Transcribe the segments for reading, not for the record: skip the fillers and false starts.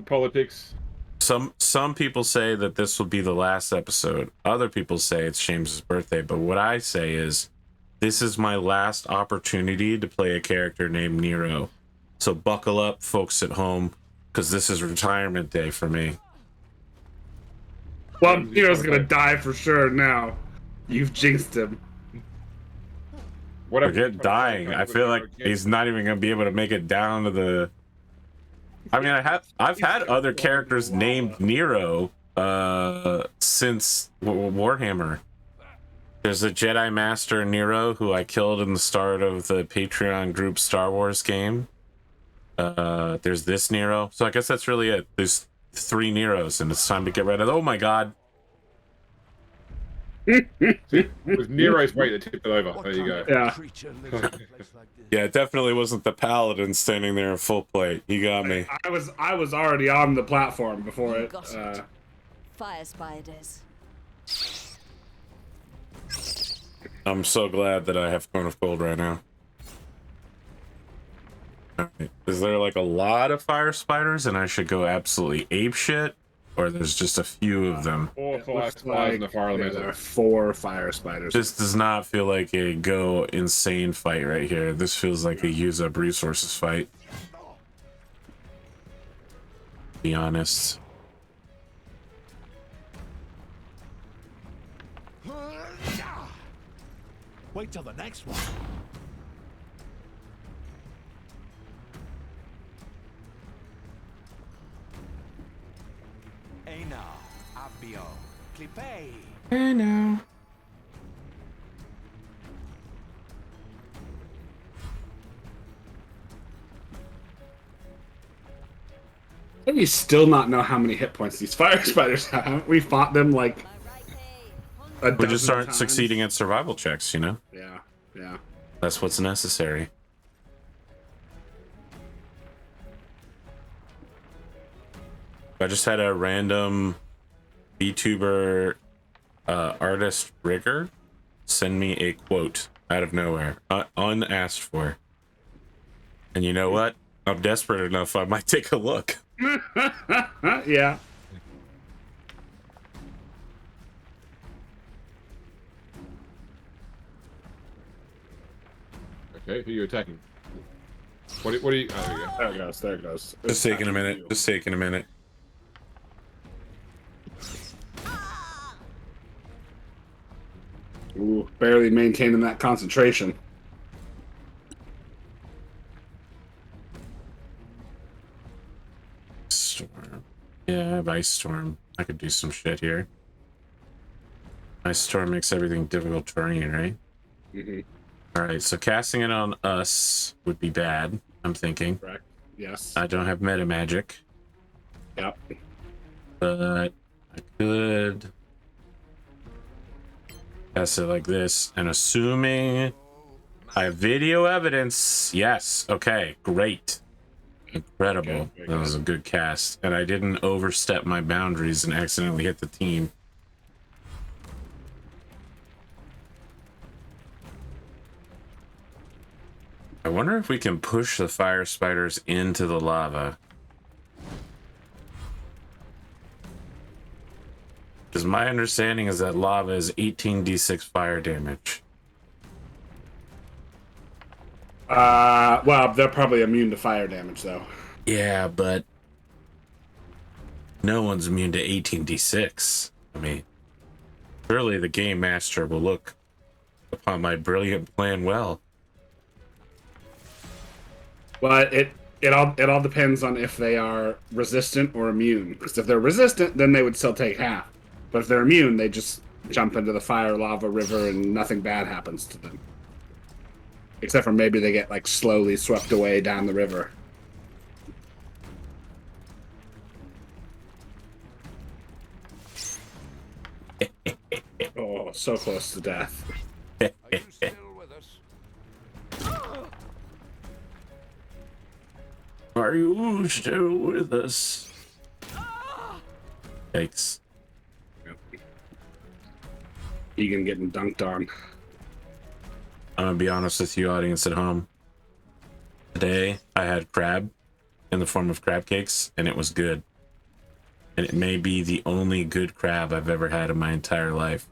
politics. Some people say that this will be the last episode. Other people say it's James's birthday. But what I say is, this is my last opportunity to play a character named Nero. So buckle up, folks at home, because this is retirement day for me. Well, Nero's gonna die for sure now. You've jinxed him. Forget dying. I feel like he's not even gonna be able to make it down to the. I mean, I've had other characters named Nero since Warhammer. There's a Jedi Master Nero who I killed in the start of the Patreon group Star Wars game. There's this Nero. So I guess that's really it. There's 3 Neros, and it's time to get rid of. Oh my god. It was Nero's weight that tipped it over. There you go. Yeah. Yeah, it definitely wasn't the paladin standing there in full plate. You got me. I was already on the platform before it. Fire spiders. I'm so glad that I have Cone of Cold right now. Right. Is there like a lot of fire spiders and I should go absolutely apeshit? Or there's just a few of them? 4 fire spiders in the fire elemental. There are 4 fire spiders. This does not feel like a go insane fight right here. This feels like a use up resources fight. To be honest. Wait till the next one. Hey now, Appio, Clippé. Hey now. We still not know how many hit points these fire spiders have. We fought them like a We just aren't times. succeeding at survival checks, you know? Yeah, yeah. That's what's necessary. I just had a random VTuber artist rigger send me a quote out of nowhere, unasked for. And you know what? I'm desperate enough, I might take a look. Yeah. Okay, who are you attacking? What are you... Oh, there you go. There it goes. There it goes. Just taking a minute. Just taking a minute. Ooh, barely maintaining that concentration. Storm. Yeah, I have Ice Storm. I could do some shit here. Ice Storm makes everything difficult terrain, right? Mm-hmm. Alright, so casting it on us would be bad, I'm thinking. Correct. Yes. I don't have meta magic, Yep. but I could cast it like this, and assuming I have video evidence, yes, okay, great. Incredible. Okay, That was a good cast, and I didn't overstep my boundaries and accidentally hit the team. I wonder if we can push the fire spiders into the lava. Because my understanding is that lava is 18d6 fire damage. Well, they're probably immune to fire damage, though. Yeah, but no one's immune to 18d6. I mean, surely the game master will look upon my brilliant plan well. Well, it all depends on if they are resistant or immune. Because if they're resistant, then they would still take half. But if they're immune, they just jump into the fire lava river and nothing bad happens to them. Except for maybe they get like slowly swept away down the river. Oh, so close to death. Are you still with us? Are you still with us? Yikes. Egan getting dunked on. I'm gonna be honest with you, audience at home. Today, I had crab in the form of crab cakes, and it was good. and it may be the only good crab I've ever had in my entire life.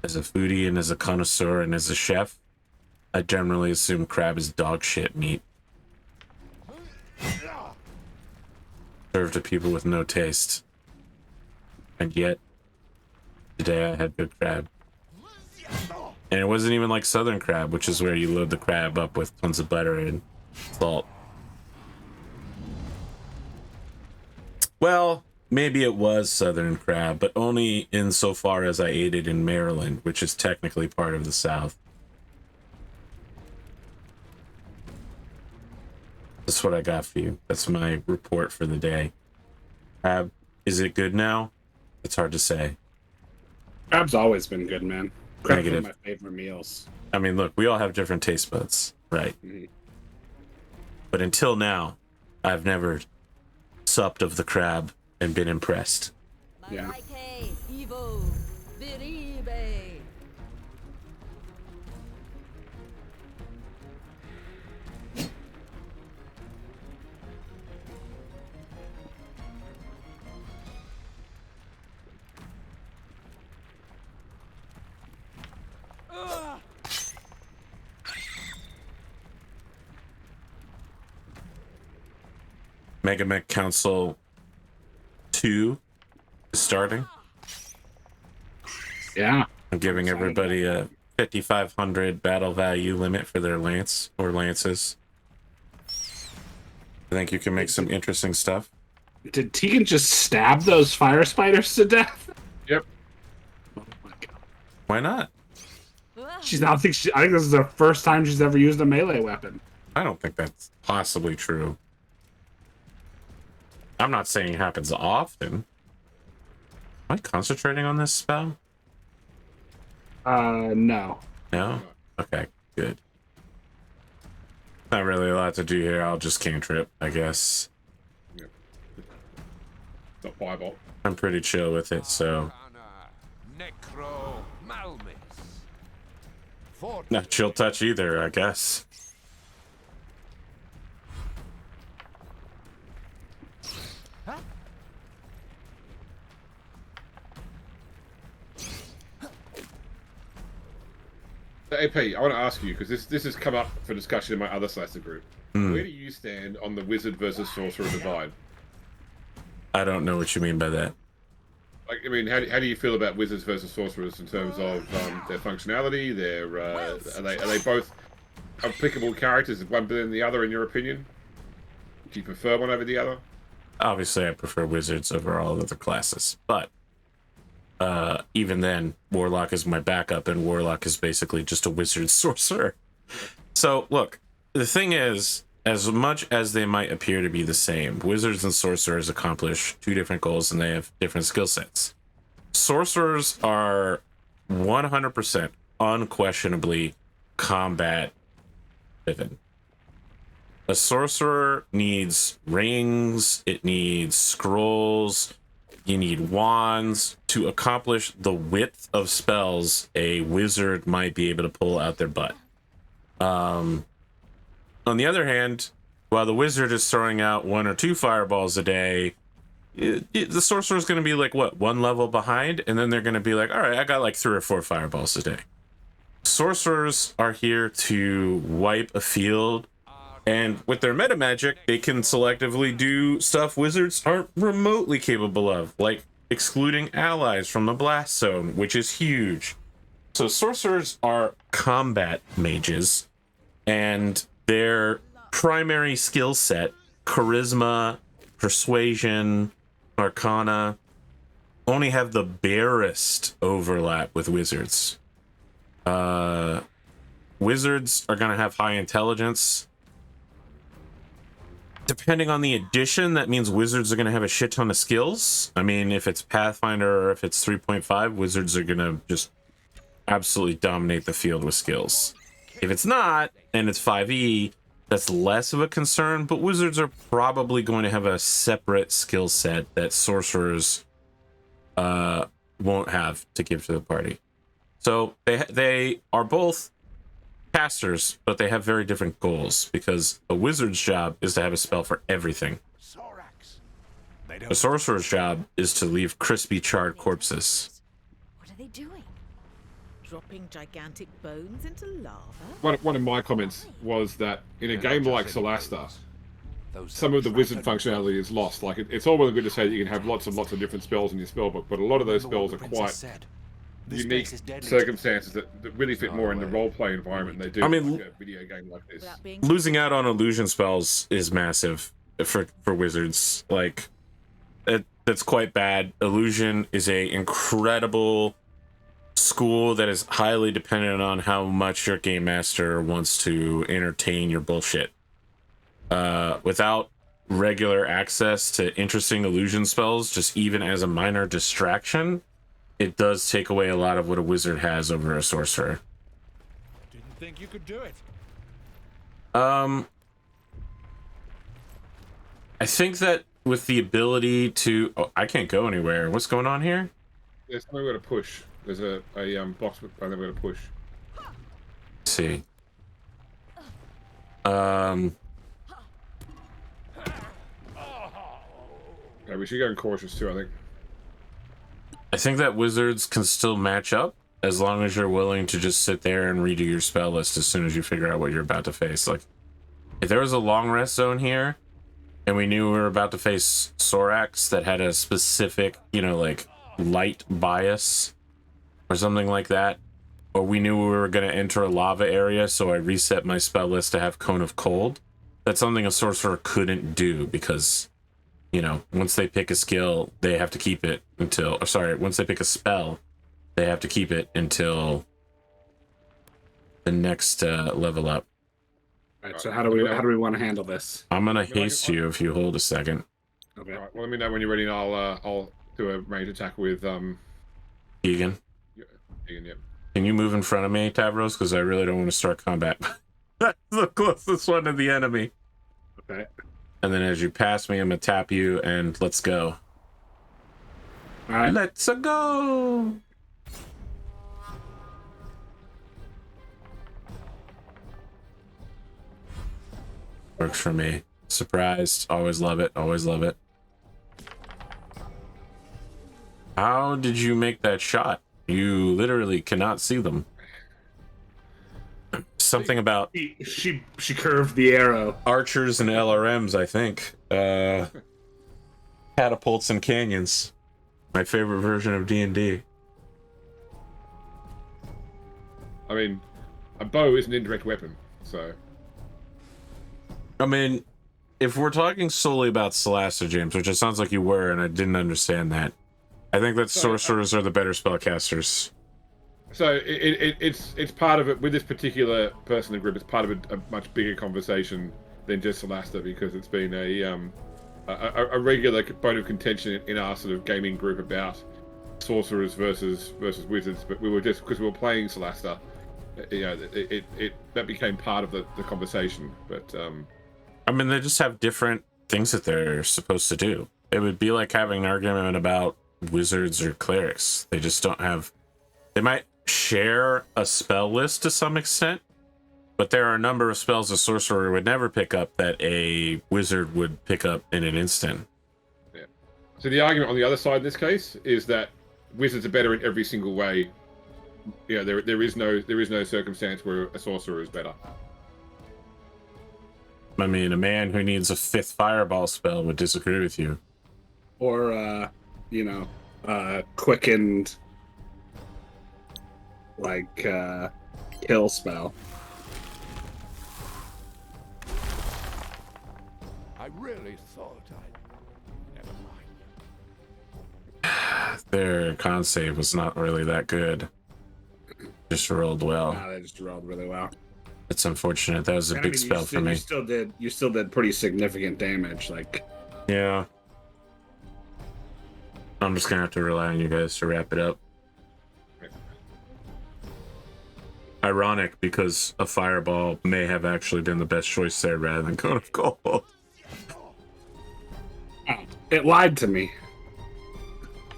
As a foodie and as a connoisseur and as a chef, I generally assume crab is dog shit meat. Served to people with no taste. And yet, today I had good crab. And it wasn't even like southern crab, which is where you load the crab up with tons of butter and salt. Well, maybe it was southern crab, but only insofar as I ate it in Maryland, which is technically part of the South. That's what I got for you. That's my report for the day. Crab, is it good now? It's hard to say. Crab's always been good, man. Crab's one of Negative. my favorite meals. I mean, look, we all have different taste buds, right? Mhm. But until now, I've never supped of the crab and been impressed. Yeah. Malaike, Evo, Viribe. Mega Mech Council 2 is starting. Yeah. I'm giving everybody a 5,500 battle value limit for their lance or lances. I think you can make some interesting stuff. Did Tegan just stab those fire spiders to death? Yep. Oh my god. Why not? I think this is the first time she's ever used a melee weapon. I don't think that's possibly true. I'm not saying it happens often. Am I concentrating on this spell? No. No? Okay, good. Not really a lot to do here. I'll just cantrip, I guess. Not fireball. I'm pretty chill with it, so... Necro Malmis. Not chill touch either, I guess. AP, I want to ask you, because this has come up for discussion in my other Solasta group. Where do you stand on the wizard versus sorcerer divide? I don't know what you mean by that. Like, I mean, how do you feel about wizards versus sorcerers in terms of their functionality? Are they both applicable characters, one better than the other, in your opinion? Do you prefer one over the other? Obviously, I prefer wizards over all other classes, but even then, Warlock is my backup, and Warlock is basically just a wizard sorcerer. So, look, the thing is, as much as they might appear to be the same, wizards and sorcerers accomplish two different goals, and they have different skill sets. Sorcerers are 100% unquestionably combat driven. A sorcerer needs rings, it needs scrolls, you need wands to accomplish the width of spells a wizard might be able to pull out their butt. On the other hand, while the wizard is throwing out 1 or 2 fireballs a day, the sorcerer is going to be like, what, 1 level behind? And then they're going to be like, all right, I got like 3 or 4 fireballs a day. Sorcerers are here to wipe a field, and with their meta magic, they can selectively do stuff wizards aren't remotely capable of, like excluding allies from the blast zone, which is huge. So sorcerers are combat mages, and their primary skill set, charisma, persuasion, arcana, only have the barest overlap with wizards. Wizards are going to have high intelligence. Depending on the edition, that means wizards are going to have a shit ton of skills. I mean, if it's Pathfinder or if it's 3.5, wizards are going to just absolutely dominate the field with skills. If it's not, and it's 5e, that's less of a concern, but wizards are probably going to have a separate skill set that sorcerers won't have to give to the party. So they are both casters, but they have very different goals, because a wizard's job is to have a spell for everything. Sorax. A sorcerer's job is to leave crispy, charred corpses. What are they doing? Dropping gigantic bones into lava? One of my comments was that in a game like Solasta, some of the wizard functionality is lost. Like, it's all well and good to say that you can have lots and lots of different spells in your spellbook, but a lot of those spells are quite unique circumstances that really fit more in the role-play environment than they do in like a video game like this. Losing out on illusion spells is massive for wizards. Like, that's quite bad. Illusion is a incredible school that is highly dependent on how much your game master wants to entertain your bullshit. Without regular access to interesting illusion spells, just even as a minor distraction, it does take away a lot of what a wizard has over a sorcerer. Didn't think you could do it. I think that with the ability to... Oh, I can't go anywhere. What's going on here? There's something we're going to push. There's a box with something we're going to push. Let's see. Yeah, we should go cautious too, I think. That wizards can still match up as long as you're willing to just sit there and redo your spell list as soon as you figure out what you're about to face. Like, if there was a long rest zone here and we knew we were about to face Sorax that had a specific, you know, like light bias or something like that, or we knew we were going to enter a lava area, so I reset my spell list to have Cone of Cold, that's something a sorcerer couldn't do because, you know, once they pick a skill, they have to keep it until... Or sorry, once they pick a spell, they have to keep it until the next level up. All right, so how do we want to handle this? I'm gonna haste you if you hold a second. Okay. All right, well, let me know when you're ready, and I'll do a range attack with Egan. Egan, yep. Can you move in front of me, Tavros? Because I really don't want to start combat. That's the closest one to the enemy. Okay. And then as you pass me, I'm gonna tap you, and let's go. All right. Let's go. Works for me. Surprised. Always love it. Always love it. How did you make that shot? You literally cannot see them. Something about She curved the arrow. archers and LRMs, I think. Catapults and canyons. My favorite version of D&D. I mean, a bow is an indirect weapon, so... I mean, if we're talking solely about Solasta, James, which it sounds like you were, and I didn't understand that, I think that sorcerers are the better spellcasters. So it's part of it, with this particular person in the group, it's part of a much bigger conversation than just Solasta, because it's been a regular bone of contention in our sort of gaming group about sorcerers versus wizards. But we were just, because we were playing Solasta, you know, that became part of the conversation. But I mean, they just have different things that they're supposed to do. It would be like having an argument about wizards or clerics. They just don't have... They might share a spell list to some extent, but there are a number of spells a sorcerer would never pick up that a wizard would pick up in an instant. Yeah. So the argument on the other side in this case is that wizards are better in every single way. You know, there is no circumstance where a sorcerer is better. I mean, a man who needs a 5th fireball spell would disagree with you. Or you know, quickened, like kill spell. I really thought I'd... Never mind. Their con save was not really that good. Just rolled well. Nah, they just rolled really well. It's unfortunate. That was a big spell for me. You still did pretty significant damage. Like, yeah. I'm just gonna have to rely on you guys to wrap it up. Ironic, because a fireball may have actually been the best choice there rather than Cone of Cold. it lied to me.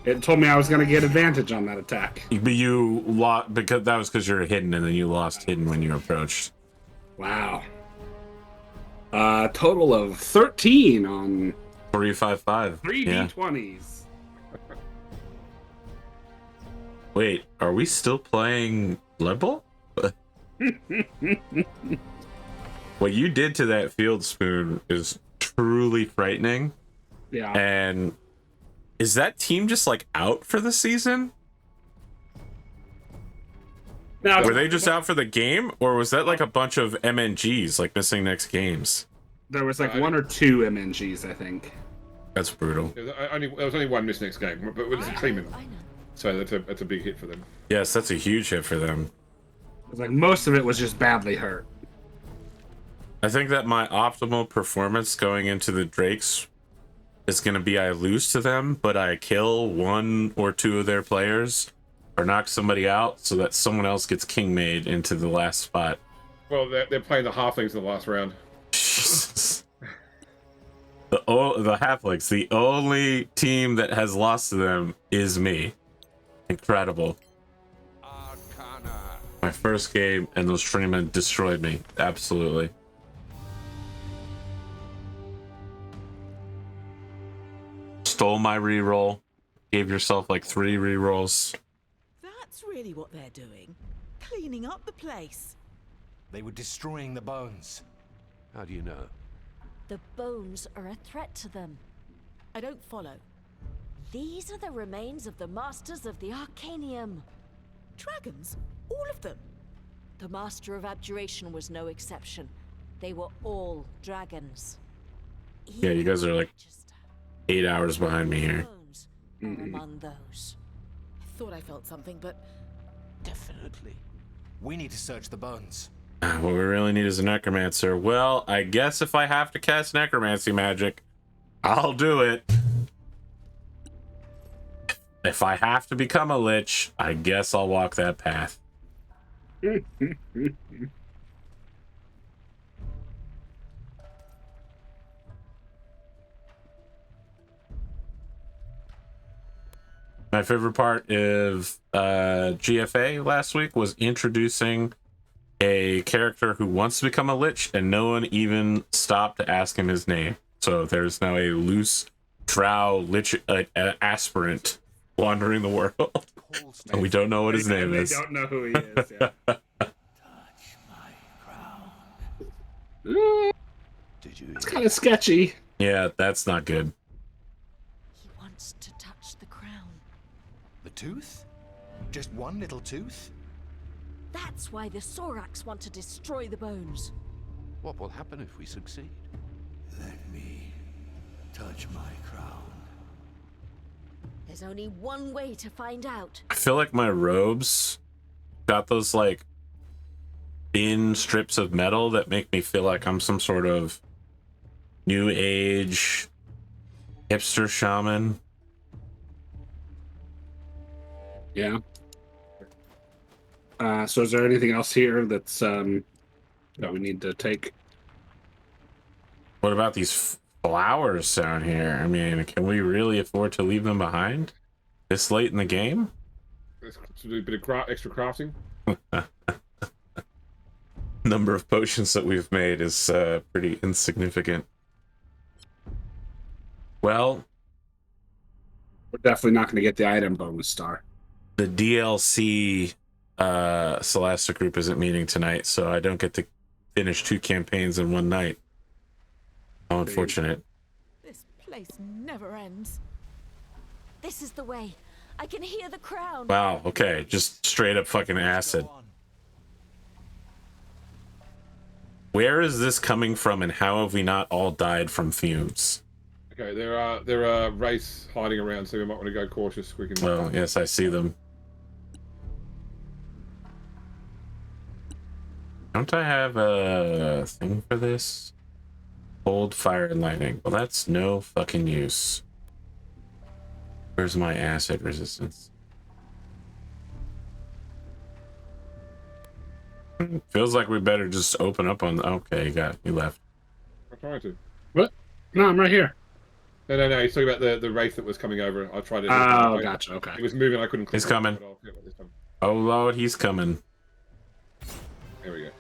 It told me I was going to get advantage on that attack. But you lost, because that was because you were hidden, and then you lost hidden when you approached. Wow. Total of 13 on 355. Three Yeah. D20s. Wait, are we still playing Blood Bowl? What you did to that field spoon is truly frightening. Yeah. And is that team just like out for the season? Now, Were they just out for the game, or was that like a bunch of MNGs like missing next games? there was like one or two MNGs, I think. That's brutal. There was only one miss next game, but it was a team, so that's a big hit for them. Yes, that's a huge hit for them. It was like most of it was just badly hurt. I think that my optimal performance going into the Drakes is going to be I lose to them, but I kill one or two of their players or knock somebody out so that someone else gets king made into the last spot. Well, they're playing the halflings in the last round. Jesus. The halflings, the only team that has lost to them is me. Incredible. Arcana. My first game, and those Freemen destroyed me. Absolutely. Stole my reroll. Gave yourself like 3 rerolls. That's really what they're doing. Cleaning up the place. They were destroying the bones. How do you know? The bones are a threat to them. I don't follow. These are the remains of the Masters of the Arcanium. Dragons? All of them? The Master of Abjuration was no exception. They were all dragons. Yeah, you guys are like Magister. 8 hours behind me here. Bones are among those. I thought I felt something, but Definitely. We need to search the bones. What we really need is a necromancer. Well, I guess if I have to cast necromancy magic, I'll do it. If I have to become a lich, I guess I'll walk that path. My favorite part of GFA last week was introducing a character who wants to become a lich, and no one even stopped to ask him his name. So there's now a loose drow lich aspirant wandering the world, and we don't know what his name is. They don't know who he is. Yeah. Did you? It's kind of sketchy. Yeah, that's not good. He wants to touch the crown. The tooth? Just one little tooth? That's why the Sorax want to destroy the bones. What will happen if we succeed? Let me touch my crown. There's only one way to find out. I feel like my robes got those like thin strips of metal that make me feel like I'm some sort of new age hipster shaman. Yeah. So is there anything else here that's that we need to take? What about these flowers down here? I mean, can we really afford to leave them behind this late in the game? Let's do a bit of extra crafting. Number of potions that we've made is pretty insignificant. Well, We're definitely not going to get the item bonus star. the DLC Solasta group isn't meeting tonight, so I don't get to finish 2 campaigns in one night. How unfortunate. this place never ends. This is the way. I can hear the crown. Wow, okay, just straight up fucking acid. Go on. Where is this coming from, and how have we not all died from fumes? Okay, there are wraiths hiding around, so we might want to go cautious. We can. Well, yes, I see them. Don't I have a thing for this? Cold, fire, and lightning. Well, that's no fucking use. Where's my acid resistance? Feels like we better just open up on. Okay, you left. I'm trying to. What? No, I'm right here. No. He's talking about the wraith that was coming over. I tried to. Oh, gotcha. Okay. It was moving. I couldn't. He's click on coming. it, but I'll get it this time. Oh Lord, he's coming. There we go.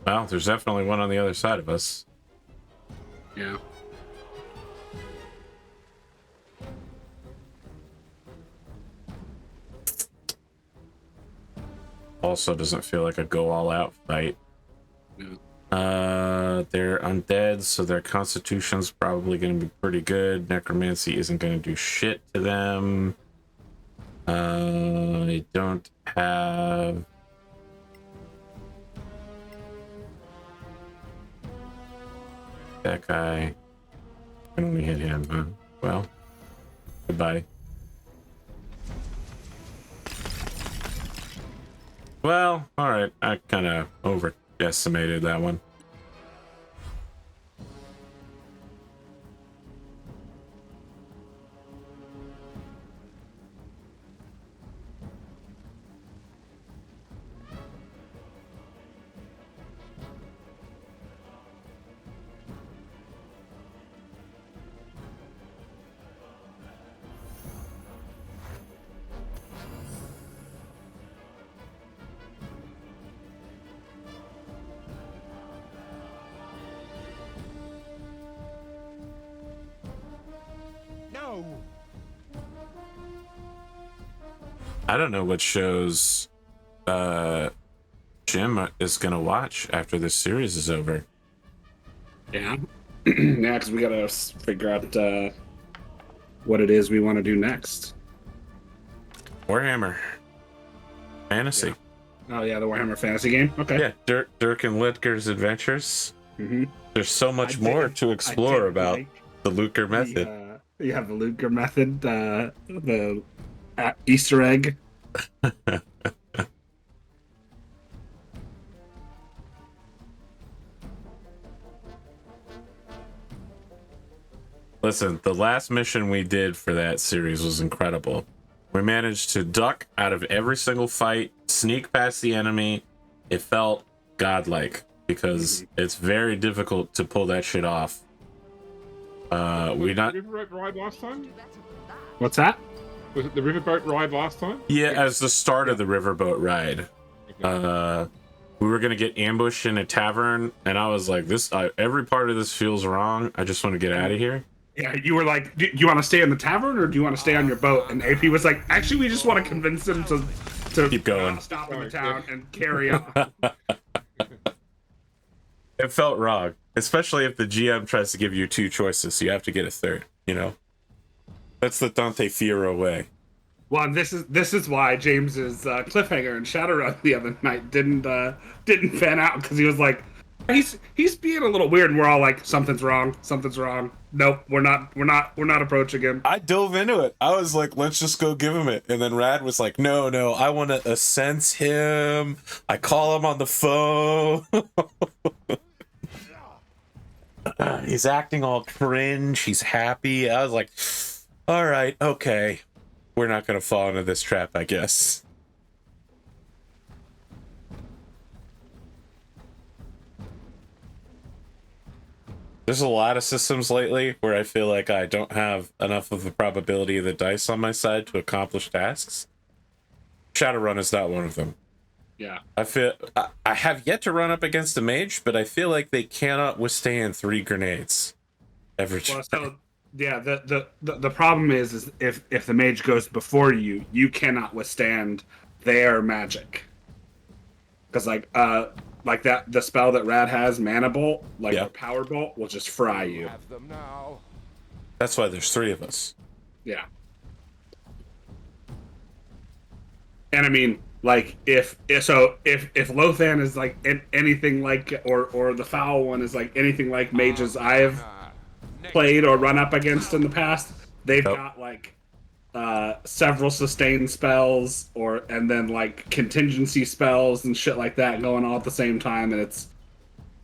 Well, there's definitely one on the other side of us. Yeah. Also doesn't feel like a go all out fight. Yeah. They're undead, so their constitution's probably going to be pretty good. Necromancy isn't going to do shit to them. I don't have... That guy. I can only hit him, huh? Well, goodbye. Well, alright. I kind of overestimated that one. No. I don't know what shows Jim is gonna watch after this series is over. Yeah. Yeah, because we gotta figure out what it is we want to do next. Warhammer Fantasy. Oh yeah, the Warhammer Fantasy game. Okay. Yeah, Dirk and Lidger's adventures. Mm-hmm. There's so much more to explore about the Luker method. You have the Luger method, the Easter egg. Listen, the last mission we did for that series was incredible. We managed to duck out of every single fight, sneak past the enemy. It felt godlike because it's very difficult to pull that shit off. We not the riverboat ride last time? What's that? Was it the riverboat ride last time? Yeah, as the start of the riverboat ride. Okay. We were gonna get ambushed in a tavern, and I was like, "This every part of this feels wrong. I just want to get out of here." Yeah, you were like, do you want to stay in the tavern or do you want to stay on your boat? And AP was like, actually, we just want to convince him to Keep going. Stop in the town and carry on. It felt wrong, especially if the GM tries to give you two choices, so you have to get a third. You know, that's the Dante Fiero way. Well, and this is why James's cliffhanger in Shadowrun the other night didn't pan out, because he was like, he's being a little weird, and we're all like, something's wrong. Nope, we're not approaching him. I dove into it. I was like, let's just go give him it. And then Rad was like, no, I want to sense him. I call him on the phone. He's acting all cringe. He's happy. I was like, all right, okay. We're not going to fall into this trap, I guess. There's a lot of systems lately where I feel like I don't have enough of the probability of the dice on my side to accomplish tasks. Shadowrun is not one of them. Yeah. I have yet to run up against a mage, but I feel like they cannot withstand 3 grenades every time. Well, so yeah, the problem is if the mage goes before you, you cannot withstand their magic. Because like that, the spell that Rad has, Mana Bolt, like Yeah. or Power Bolt, will just fry you. Have them now. That's why there's 3 of us. Yeah. And I mean, like if Lothan is like anything like, or the foul one is like anything like mages I've played or run up against in the past, they've Yep. got like several sustained spells and then like contingency spells and shit like that going all at the same time, and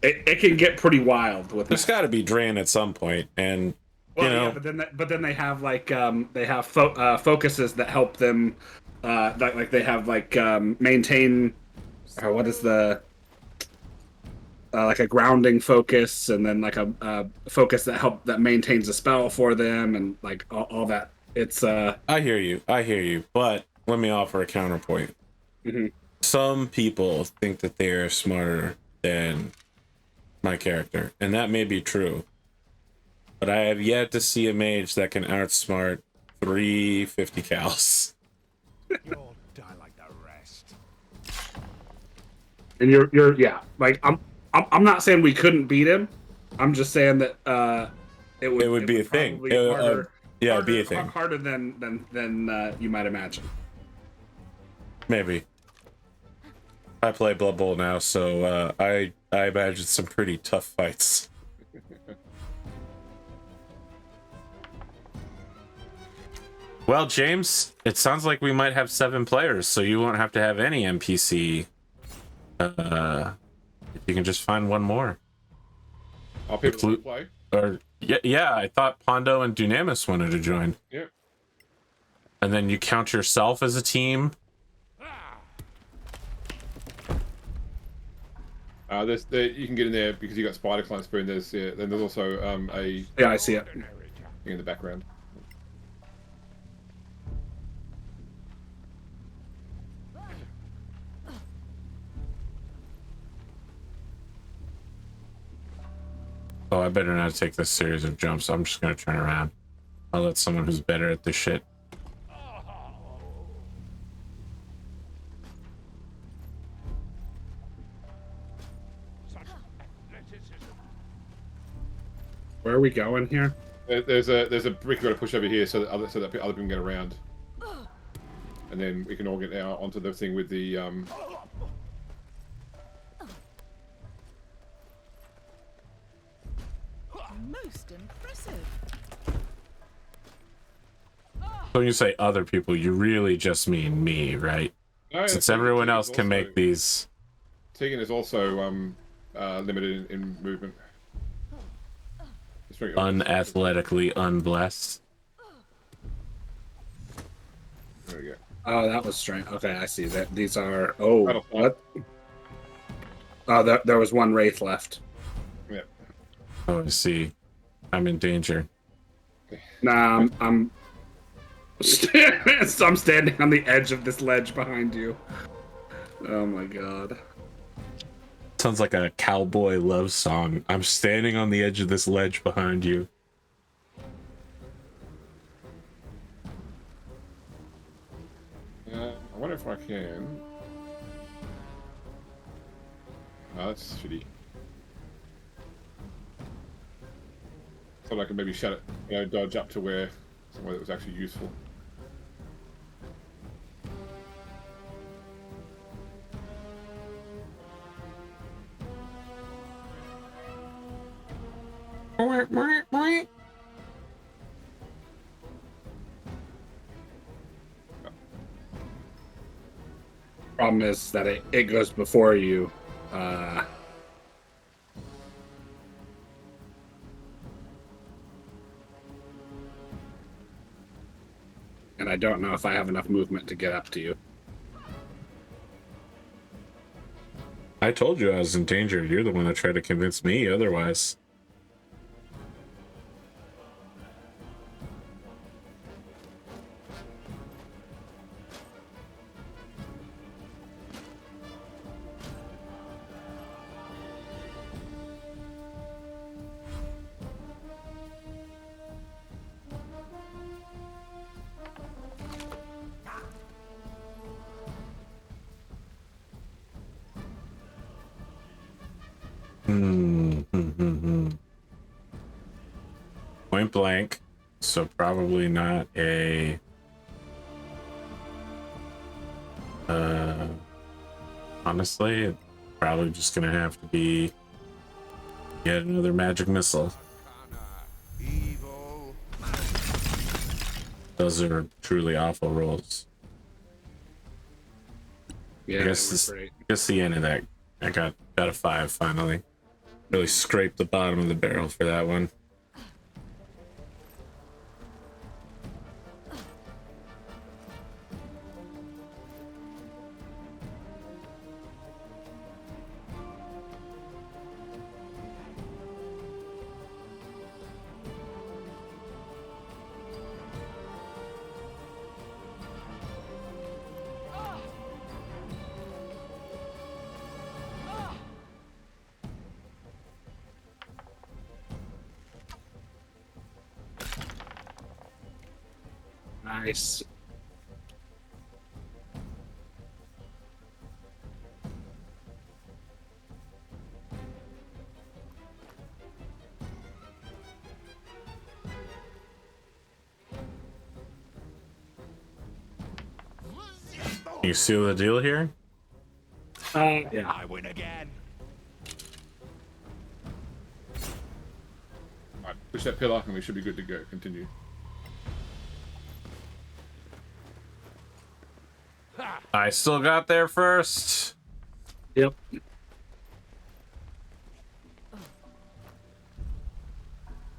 it can get pretty wild with There's got to be drain at some point, and well, you know, yeah, but then they have like focuses that help them, like they have like maintain, or what is the like a grounding focus, and then like a focus that maintains a spell for them, and like all that. It's I hear you, but let me offer a counterpoint. Mhm. Some people think that they are smarter than my character, and that may be true. But I have yet to see a mage that can outsmart 350 cals. You'll die like the rest. And you're yeah. Like I'm not saying we couldn't beat him. I'm just saying that it would be a thing. probably harder. Yeah, it'd be a thing. Harder than you might imagine. Maybe. I play Blood Bowl now, so I imagine some pretty tough fights. Well, James, it sounds like we might have 7 players, so you won't have to have any NPC. If you can just find one more. Are people to play? Or yeah, I thought Pondo and Dunamis wanted to join. Yeah. And then you count yourself as a team. You can get in there because you got Spider Climb Spoon. Then there's also a Yeah, I see it. thing in the background. Oh, I better not take this series of jumps. I'm just gonna turn around. I'll let someone who's better at this shit. Where are we going here? There's a brick you got to push over here so that other people can get around, and then we can all get out onto the thing with the Most impressive. So when you say other people, you really just mean me, right? No, Since Tegan everyone else is can also- make these. Tegan is also limited in movement. Unathletically unblessed. There we go. Oh, that was strange. Okay, I see that. These are. Oh, Battle what? Oh, there was one wraith left. Yeah. Oh, I see. I'm in danger. Nah, I'm standing on the edge of this ledge behind you. Oh my god. Sounds like a cowboy love song. I'm standing on the edge of this ledge behind you. I wonder if I can. Oh, that's shitty. Thought I could maybe shut it, dodge up to somewhere that was actually useful. Problem is that it goes before you. And I don't know if I have enough movement to get up to you. I told you I was in danger. You're the one that tried to convince me otherwise. Point blank, so probably not a honestly, it's probably just gonna have to be yet another magic missile. Evil. Those are truly awful rolls. Yeah, I guess the end of that, I got a 5 finally. Really scraped the bottom of the barrel for that one. Nice. You seal the deal here? Yeah. I win again. Right, push that pillar and we should be good to go. Continue. I still got there first. Yep.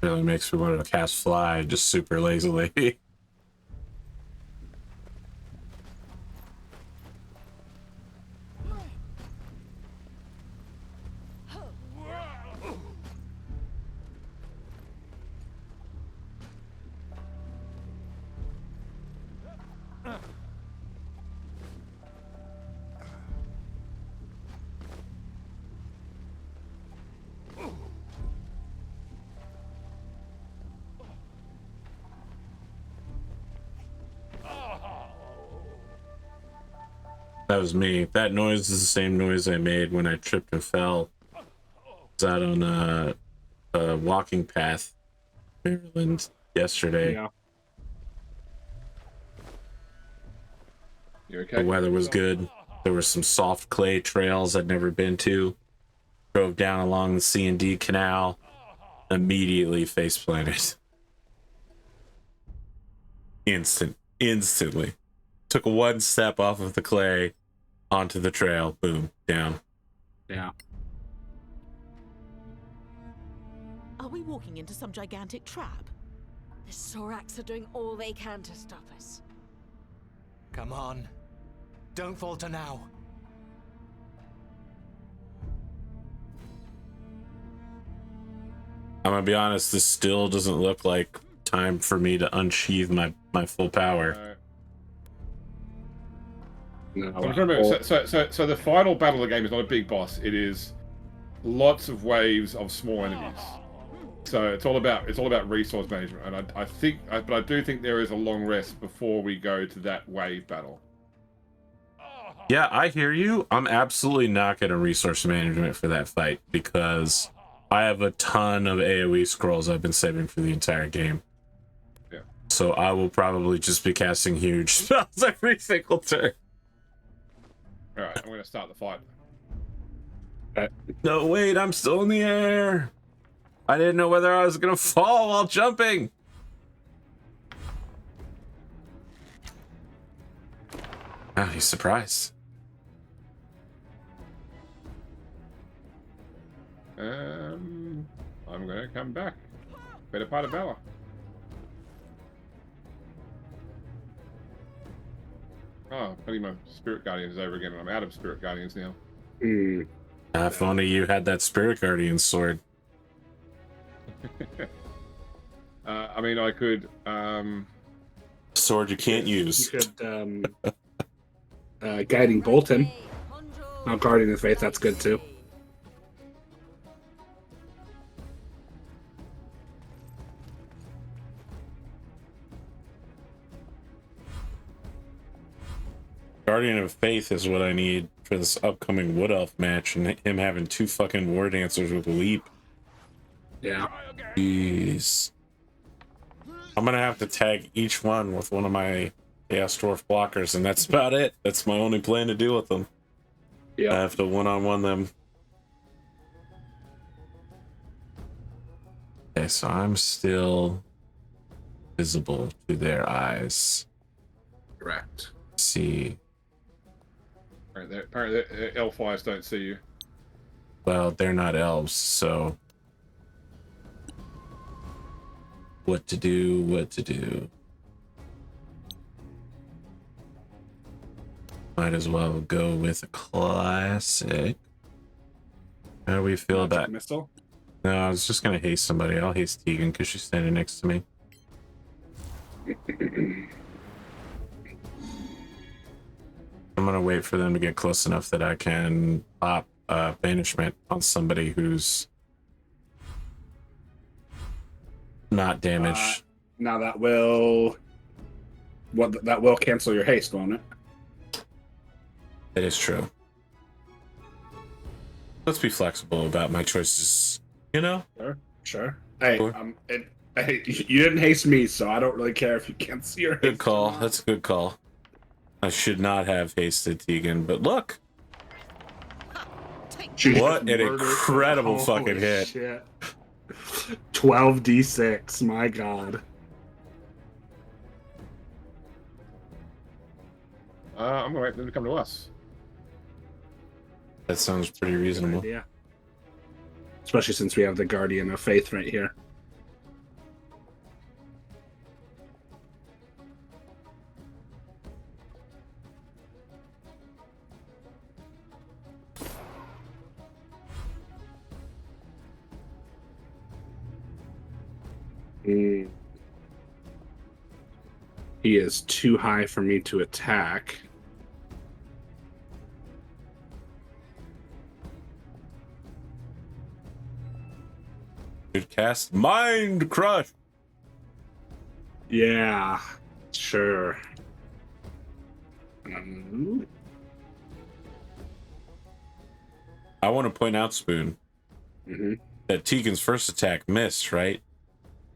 Really makes me want to cast fly just super lazily. That was me. That noise is the same noise I made when I tripped and fell. I was out on a walking path, Maryland, yesterday. Yeah. You okay? The weather was good. There were some soft clay trails I'd never been to. Drove down along the C&D Canal. Immediately face planted. Instantly. Took one step off of the clay onto the trail. Boom, down. Yeah. Are we walking into some gigantic trap? The Sorax are doing all they can to stop us. Come on. Don't falter now. I'm gonna be honest, this still doesn't look like time for me to unsheathe my full power. No, So the final battle of the game is not a big boss. It is lots of waves of small enemies. So it's all about resource management, and I do think there is a long rest before we go to that wave battle. Yeah, I hear you. I'm absolutely not gonna resource management for that fight because I have a ton of AoE scrolls I've been saving for the entire game. Yeah. So I will probably just be casting huge spells every single turn. All right, I'm going to start the fight. No, wait, I'm still in the air. I didn't know whether I was gonna fall while jumping. Ah, he's surprised. I'm going to come back. Better part of Valor. Oh, putting my Spirit Guardians over again, and I'm out of Spirit Guardians now. If only you had that Spirit Guardian sword. I mean, I could. Sword you can't use. You could Guiding Bolt him. Oh, Guardian of Faith, that's good too. Guardian of Faith is what I need for this upcoming Wood Elf match, and him having 2 fucking War Dancers with Leap. Yeah. Jeez. I'm gonna have to tag each one with one of my Chaos Dwarf blockers, and that's about it. That's my only plan to do with them. Yeah. I have to one-on-one them. Okay, so I'm still visible to their eyes. Correct. Let's see. Apparently, elf eyes don't see you. Well, they're not elves, so what to do. Might as well go with a classic. How do we feel about Missile? No, I was just gonna haste somebody. I'll haste Tegan because she's standing next to me. I'm gonna wait for them to get close enough that I can pop banishment on somebody who's not damaged. Now that will that will cancel your haste, won't it? It is true. Let's be flexible about my choices. You know? Sure. Hey, Sure. Hey, you didn't haste me, so I don't really care if you cancel your haste. Good call. That's a good call. I should not have hasted Tegan, but look. She What just an murdered- incredible Holy fucking hit. Shit. 12d6, my god. I'm gonna wait for them to come to us. That sounds pretty reasonable. Yeah. Especially since we have the Guardian of Faith right here. Mm. He is too high for me to attack. Good cast. Mind Crush. Yeah, sure. I want to point out, Spoon, that Tegan's first attack missed, right?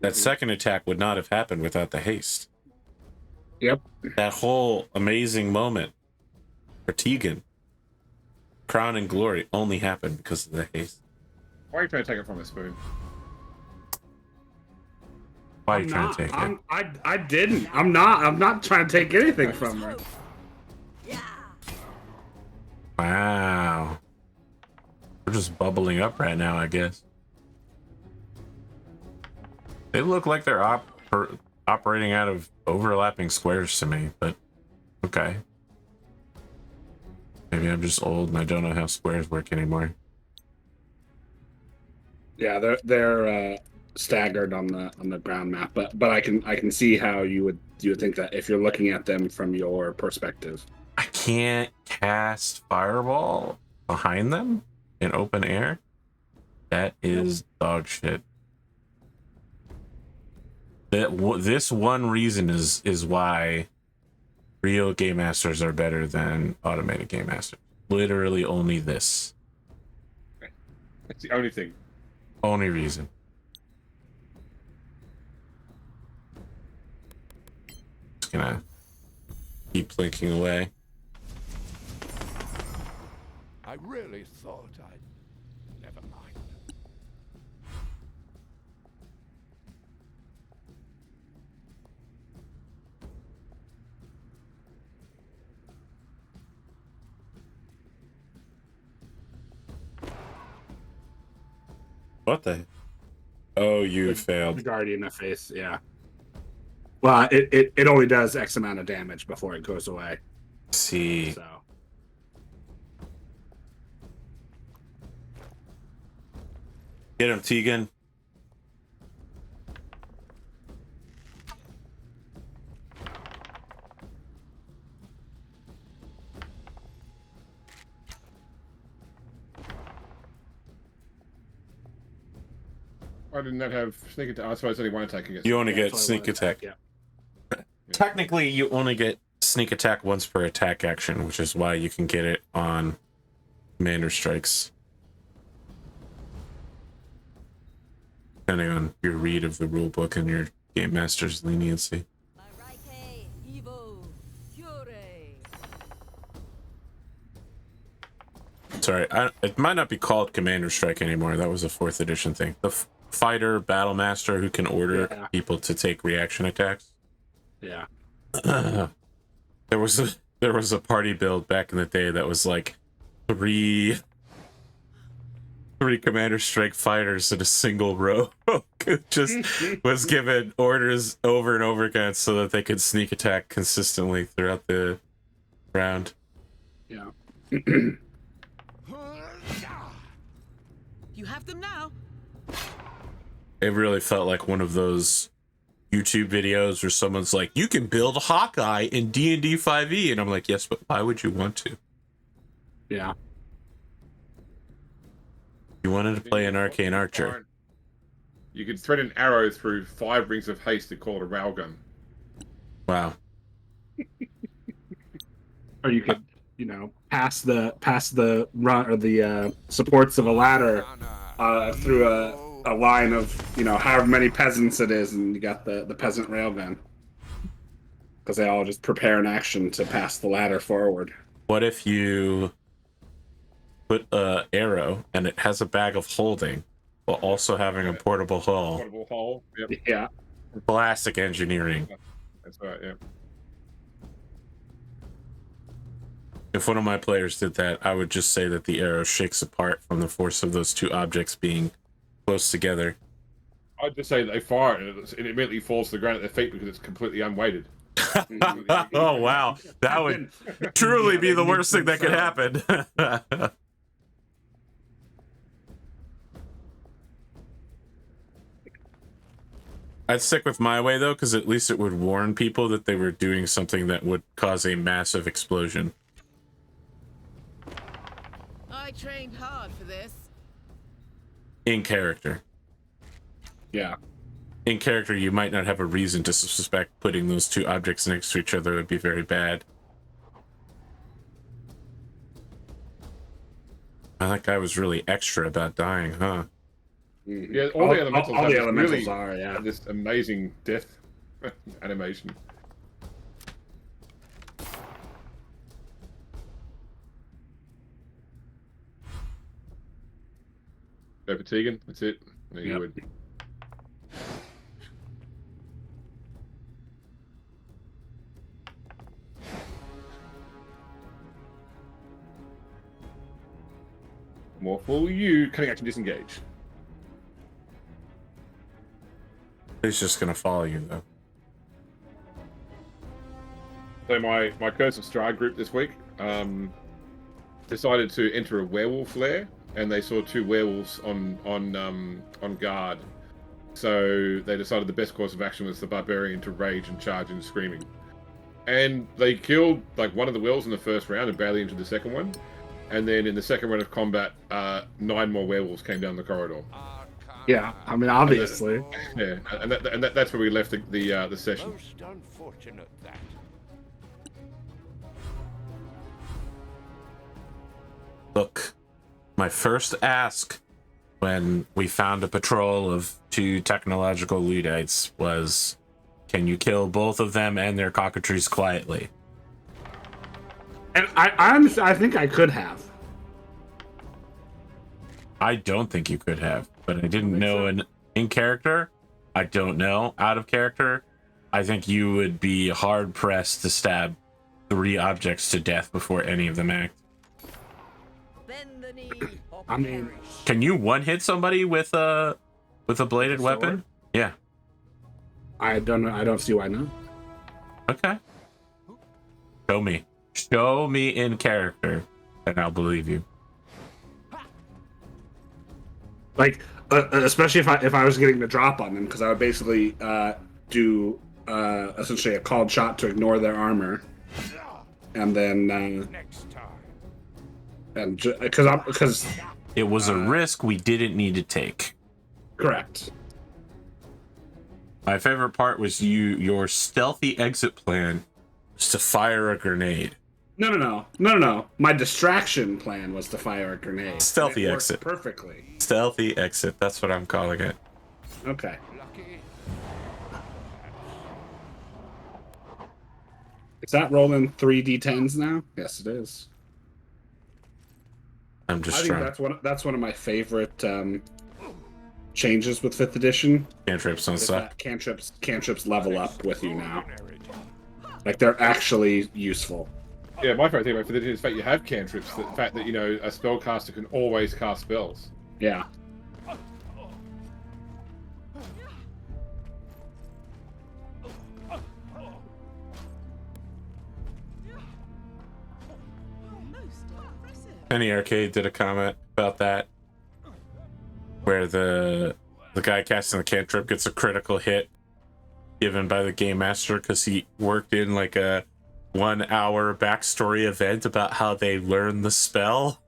That second attack would not have happened without the haste. Yep. That whole amazing moment for Tegan, crown and glory, only happened because of the haste. Why are you trying to take it from us, Spoon? Why are you trying to take it? I didn't. I'm not trying to take anything from her. Wow. We're just bubbling up right now, I guess. They look like they're operating out of overlapping squares to me, but okay. Maybe I'm just old and I don't know how squares work anymore. Yeah, they're staggered on the ground map, but I can see how you would think that if you're looking at them from your perspective. I can't cast Fireball behind them in open air. That is dog shit. This one reason is why real game masters are better than automated game masters. Literally only this. That's the only thing. Only reason. Just gonna keep blinking away. I really thought I'd... Never mind. What the? Oh, you failed. The Guardian of Faith, yeah. Well, it only does X amount of damage before it goes away. See. So. Get him, Tegan. Why didn't that have sneak attack? I suppose only one attack against. You only Yeah, get that's sneak why I wanted attack. to yeah. Technically, you only get sneak attack once per attack action, which is why you can get it on commander strikes. Depending on your read of the rulebook and your game master's leniency. Sorry, it might not be called Commander Strike anymore. That was a 4th edition thing. The fighter battle master who can order people to take reaction attacks. Yeah. There was a party build back in the day that was like three Commander Strike fighters in a single row. Just was given orders over and over again so that they could sneak attack consistently throughout the round. Yeah. You have them now. It really felt like one of those YouTube videos where someone's like, "You can build a Hawkeye in D&D 5e," and I'm like, "Yes, but why would you want to?" Yeah. You wanted to play an arcane archer. You could thread an arrow through 5 rings of haste to call it a railgun. Wow. Or you could, pass the run or the supports of a ladder through a line of however many peasants it is, and you got the peasant railgun because they all just prepare an action to pass the ladder forward. What if you put a arrow and it has a bag of holding while also having a portable hull? Portable hull. Yep. Yeah. Classic engineering. That's right. Yeah. If one of my players did that, I would just say that the arrow shakes apart from the force of those two objects being close together. I'd just say that they fire it and it immediately falls to the ground at their feet because it's completely unweighted. Oh, wow. That would truly be the worst thing that could happen. I'd stick with my way, though, because at least it would warn people that they were doing something that would cause a massive explosion. I trained hard for this. In character. Yeah. In character, you might not have a reason to suspect putting those two objects next to each other would be very bad. That guy was really extra about dying, huh? Yeah, all the elementals, all the have elementals really, are, yeah. have this amazing death animation. Go for Tegan, that's it. There you would. More for you. Cutting action disengage. He's just gonna follow you, though. So my Curse of Strahd group this week decided to enter a werewolf lair, and they saw two werewolves on guard. So they decided the best course of action was the barbarian to rage and charge and screaming. And they killed like one of the werewolves in the first round and barely into the second one. And then in the second round of combat, 9 more werewolves came down the corridor. Yeah, I mean, obviously. Yeah, and that's where we left the session. Most unfortunate that. Look, my first ask when we found a patrol of 2 technological Luddites was, can you kill both of them and their cockatrices quietly? And I think I could have. I don't think you could have, but I didn't know in character. I don't know. Out of character, I think you would be hard pressed to stab 3 objects to death before any of them act. Bend the knee. Or I mean, perish. Can you one-hit somebody with a bladed weapon? Yeah. I don't know. I don't see why not. Okay. Show me. Show me in character, and I'll believe you. Like, especially if I was getting the drop on them, because I would basically do essentially a called shot to ignore their armor, and then Next time. and because It was a risk we didn't need to take. correct. My favorite part was your stealthy exit plan was to fire a grenade. No. My distraction plan was to fire a grenade. Stealthy It worked exit. perfectly. Stealthy exit, that's what I'm calling it. Okay. Lucky. Is that rolling 3d10s now? Yes, it is. I'm I just think trying. that's one of my favorite changes with 5th edition. Cantrips don't Is suck. that cantrips level up with you now. Extraordinary. Like, they're actually useful. Yeah, my favorite thing about it is the fact you have cantrips. The fact that a spellcaster can always cast spells. Yeah. Most impressive. Penny Arcade did a comment about that, where the guy casting the cantrip gets a critical hit given by the game master because he worked in like a 1-hour backstory event about how they learned the spell.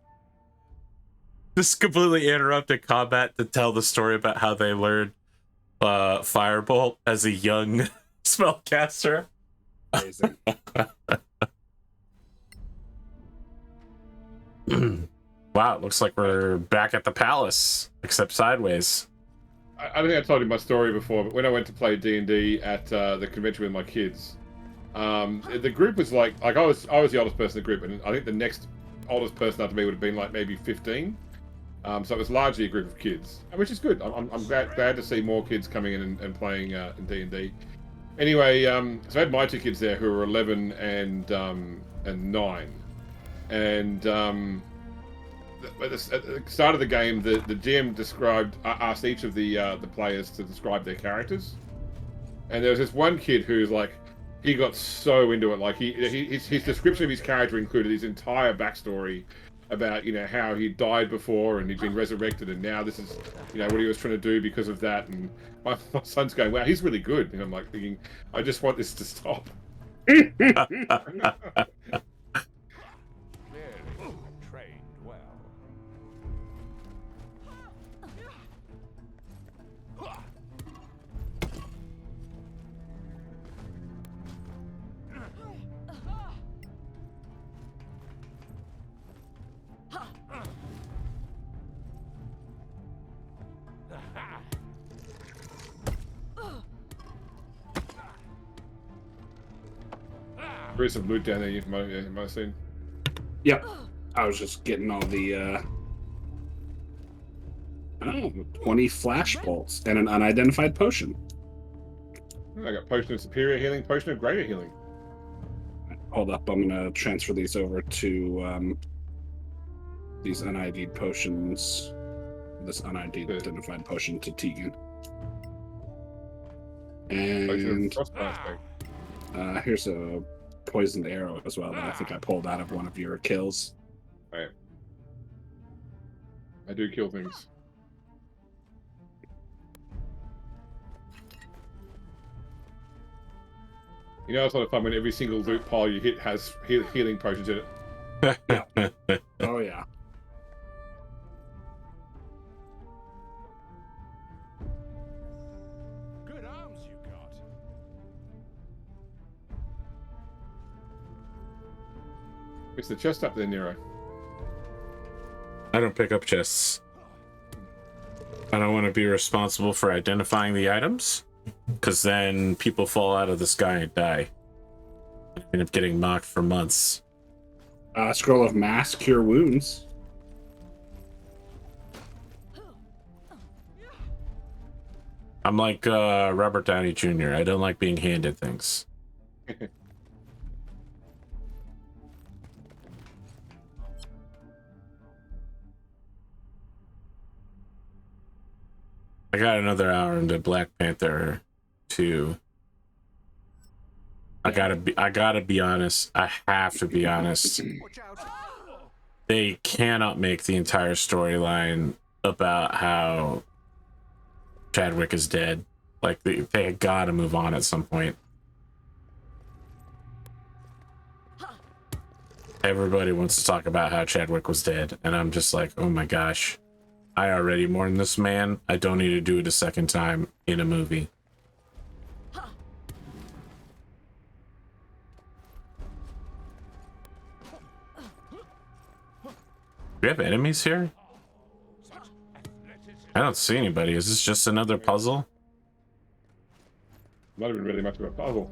Just completely interrupted combat to tell the story about how they learned Firebolt as a young spellcaster. Amazing. Wow, it looks like we're back at the palace, except sideways. I don't think I told you my story before, but when I went to play D&D at the convention with my kids, the group was like I was the oldest person in the group, and I think the next oldest person after me would have been like maybe 15. So it was largely a group of kids, which is good. I'm glad to see more kids coming in and playing in D&D. Anyway, so I had my two kids there who were 11 and 9, and at the start of the game, the GM asked each of the players to describe their characters, and there was this one kid who's like, he got so into it. Like his description of his character included his entire backstory about how he died before and he'd been resurrected, and now this is what he was trying to do because of that. And my son's going, wow, he's really good, and I'm like thinking, I just want this to stop. Clearly trained well. There is some loot down there you might have seen. Yep. I was just getting all the 20 flash bolts and an unidentified potion. I got potion of superior healing, potion of greater healing. Hold up, I'm gonna transfer these over to these unID'd potions. This unidentified potion to Tegan. Potion And of frostbite. here's a poisoned arrow as well that I think I pulled out of one of your kills. Right. I do kill things. It's a lot of fun when every single loot pile you hit has healing potions in it. Oh yeah. Good arms you got. It's the chest up there, Nero. I don't pick up chests. I don't want to be responsible for identifying the items, because then people fall out of the sky and die. I end up getting mocked for months. Scroll of mass, cure wounds. I'm like Robert Downey Jr. I don't like being handed things. I got another hour into Black Panther 2. I gotta be honest. I have to be honest. They cannot make the entire storyline about how Chadwick is dead. Like they gotta move on at some point. Everybody wants to talk about how Chadwick was dead, and I'm just like, oh my gosh. I already mourned this man. I don't need to do it a second time in a movie. Do we have enemies here? I don't see anybody. Is this just another puzzle? Not even really much of a puzzle.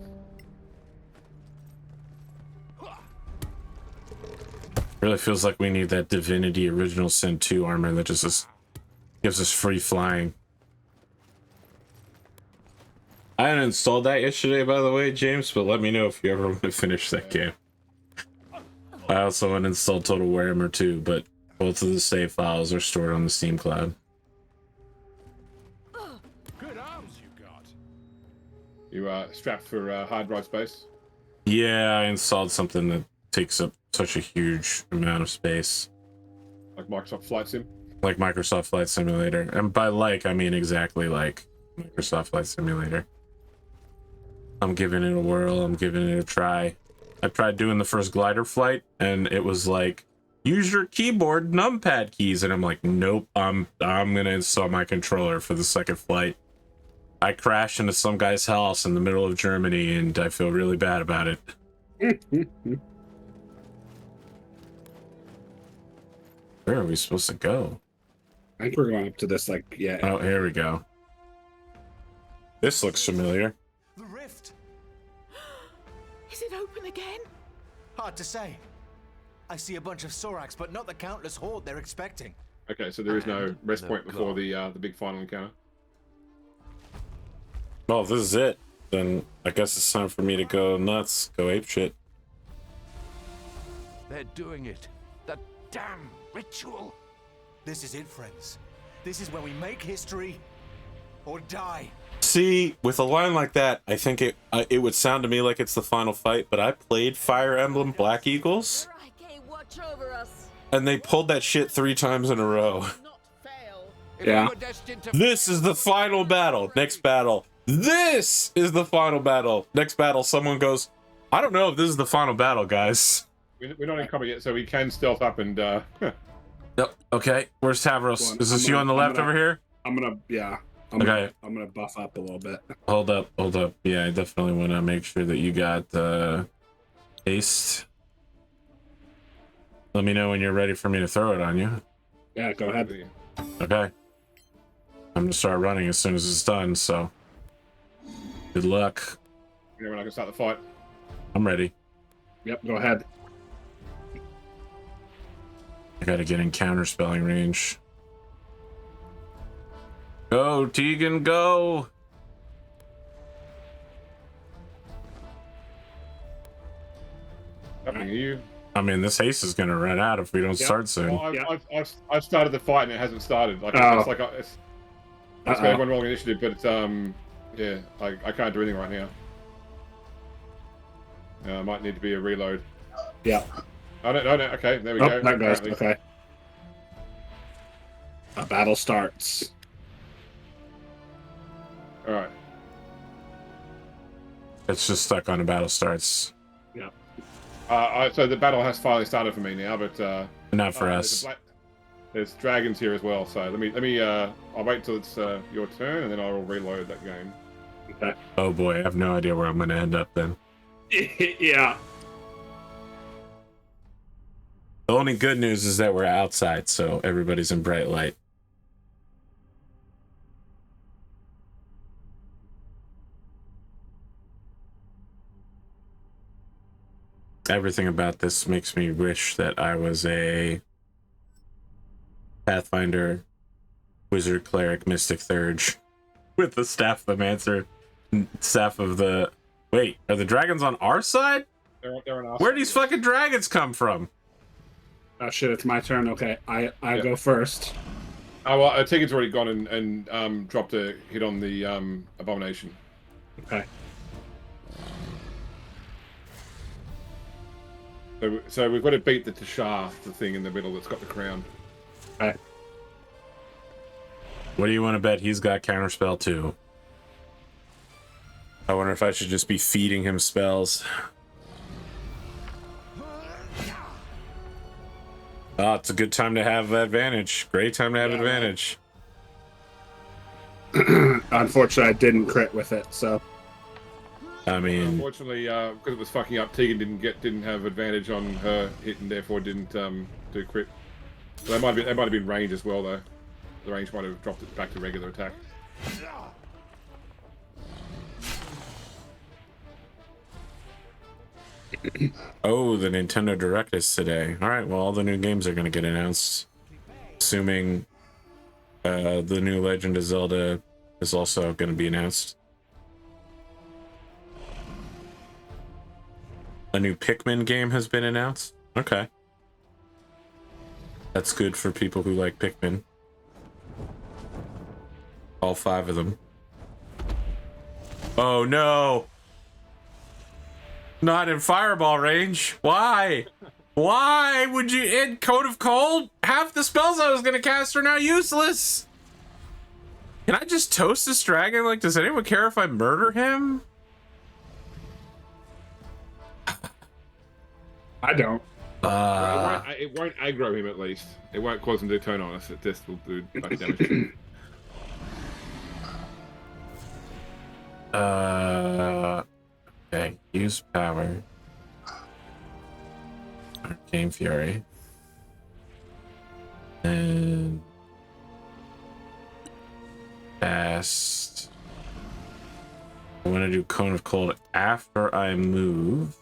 Really feels like we need that Divinity Original Sin 2 armor that just gives us free flying. I uninstalled that yesterday, by the way, James, but let me know if you ever want to finish that game. I also uninstalled Total Warhammer 2, but both of the save files are stored on the Steam cloud. Good arms you got. You strapped for hard drive space? Yeah, I installed something that takes up such a huge amount of space. Like Microsoft Flight Sim? Like Microsoft Flight Simulator. And by like, I mean exactly like Microsoft Flight Simulator. I'm giving it a whirl. I'm giving it a try. I tried doing the first glider flight, and it was like, use your keyboard numpad keys. And I'm like, nope, I'm gonna install my controller for the second flight. I crashed into some guy's house in the middle of Germany, and I feel really bad about it. Where are we supposed to go? I think we're going up to this, like, yeah. Oh, here we go. This looks familiar. The rift. Is it open again? Hard to say. I see a bunch of Sorax, but not the countless horde they're expecting. Okay, so there is no rest point before the big final encounter. Well, if this is it, then I guess it's time for me to go nuts, go apeshit. They're doing it. The damn ritual. This is it, friends. This is where we make history or die. See, with a line like that, I think it would sound to me like it's the final fight, but I played Fire Emblem Black Eagles, Watch over us. and they pulled that shit 3 times in a row. Not fail. Yeah. We were destined to This is the final battle. Next battle. This is the final battle. Next battle, someone goes, I don't know if this is the final battle, guys. We're not in combat yet, so we can stealth up and. Yep. Okay, where's Tavros? Is this you on the left over here? I'm gonna buff up a little bit. Hold up. Yeah, I definitely want to make sure that you got haste. Let me know when you're ready for me to throw it on you. Yeah, go ahead. Okay. I'm gonna start running as soon as it's done, so good luck. When I can start the fight. I'm ready. Yep, go ahead. I gotta get in counterspelling range. Go, Tegan, go! Happening to you. I mean, this haste is gonna run out if we don't start soon. Well, I've started the fight and it hasn't started. Like Oh. it's like it's got everyone rolling initiative, but it's yeah, I can't do anything right now. I might need to be a reload. Yeah. Oh no, okay, there we go. That goes. Apparently. Okay. A battle starts. All right. It's just stuck on the battle starts. Yeah. So the battle has finally started for me now, but Not for us. There's dragons here as well, so let me I'll wait until it's your turn and then I'll reload that game. Okay. Oh boy, I have no idea where I'm gonna end up then. Yeah. The only good news is that we're outside, so everybody's in bright light. Everything about this makes me wish that I was a Pathfinder, Wizard, Cleric, Mystic Thurge with the Staff of the Mancer, Staff of the... Wait, are the dragons on our side? They're on our Where side. do these fucking dragons come from? Oh shit! It's my turn. Okay, I go first. Oh well, Tegan's already gone and dropped a hit on the abomination. Okay. So we've got to beat the Tashar, the thing in the middle that's got the crown. Okay. What do you want to bet he's got counterspell too? I wonder if I should just be feeding him spells. Oh, it's a good time to have advantage. Great time to have advantage. Unfortunately, I didn't crit with it, so. I mean, Unfortunately, because it was fucking up, Tegan didn't have advantage on her hit and therefore didn't do crit. So that might have been range as well though. The range might have dropped it back to regular attack. oh, the Nintendo Direct is today. All right, well, all the new games are going to get announced. Assuming the new Legend of Zelda is also going to be announced. A new Pikmin game has been announced. Okay. That's good for people who like Pikmin. All 5 of them. Oh no! Not in fireball range. Why? Why would you end Code of Cold? Half the spells I was gonna cast are now useless. Can I just toast this dragon? Like, does anyone care if I murder him? I don't. It won't aggro him at least. It won't cause him to turn on us. It just will do fucking damage. Okay, use power. Arcane Fury. And cast. I'm gonna do Cone of Cold after I move.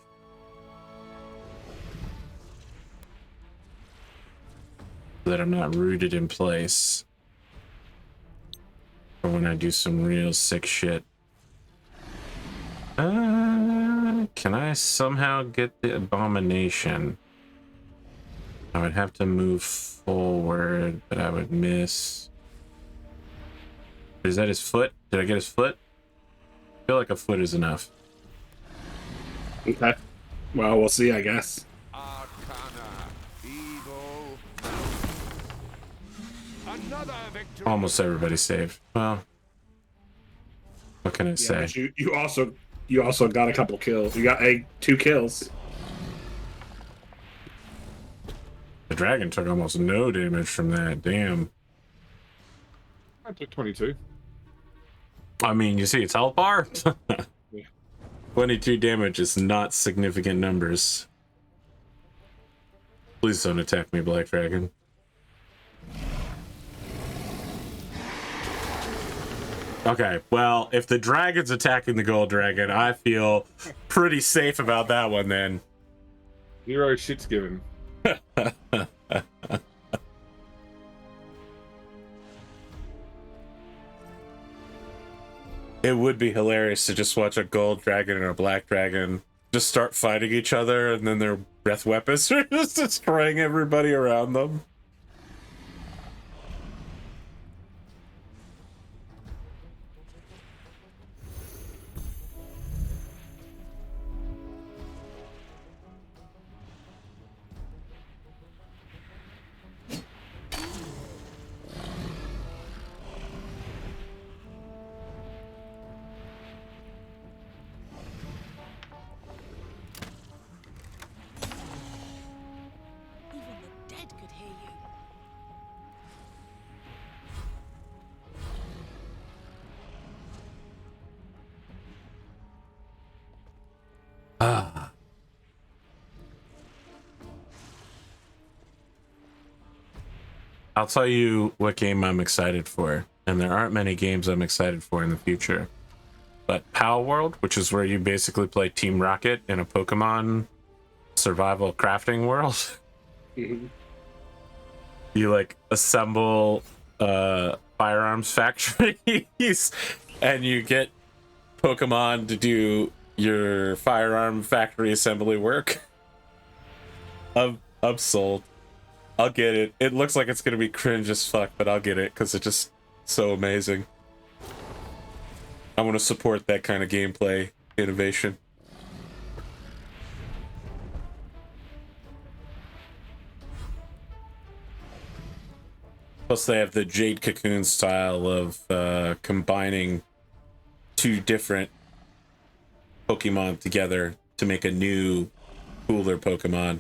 So that I'm not rooted in place. Or when I do some real sick shit. Can I somehow get the Abomination? I would have to move forward, but I would miss. Is that his foot? Did I get his foot? I feel like a foot is enough. Okay. Well, we'll see, I guess. Arcana, evil. Another victory. Almost everybody saved. Well, what can I Yeah, say? but you also got a couple kills. You got 2 kills. The dragon took almost no damage from that. Damn. I took 22. I mean, you see its health bar? Yeah. 22 damage is not significant numbers. Please don't attack me, Black Dragon. Okay, well, if the dragon's attacking the gold dragon, I feel pretty safe about that one then. Zero shit's given. It would be hilarious to just watch a gold dragon and a black dragon just start fighting each other, and then their breath weapons are just destroying everybody around them. Even the dead could hear you. Ah. I'll tell you what game I'm excited for, and there aren't many games I'm excited for in the future. But Pow World, which is where you basically play Team Rocket in a Pokemon survival crafting world. Mhm. You like assemble firearms factories and you get Pokemon to do your firearm factory assembly work. I'm sold. I'll get it. It looks like it's gonna be cringe as fuck, but I'll get it because it's just so amazing. I want to support that kind of gameplay innovation. Plus, they have the Jade Cocoon style of combining 2 different Pokemon together to make a new, cooler Pokemon.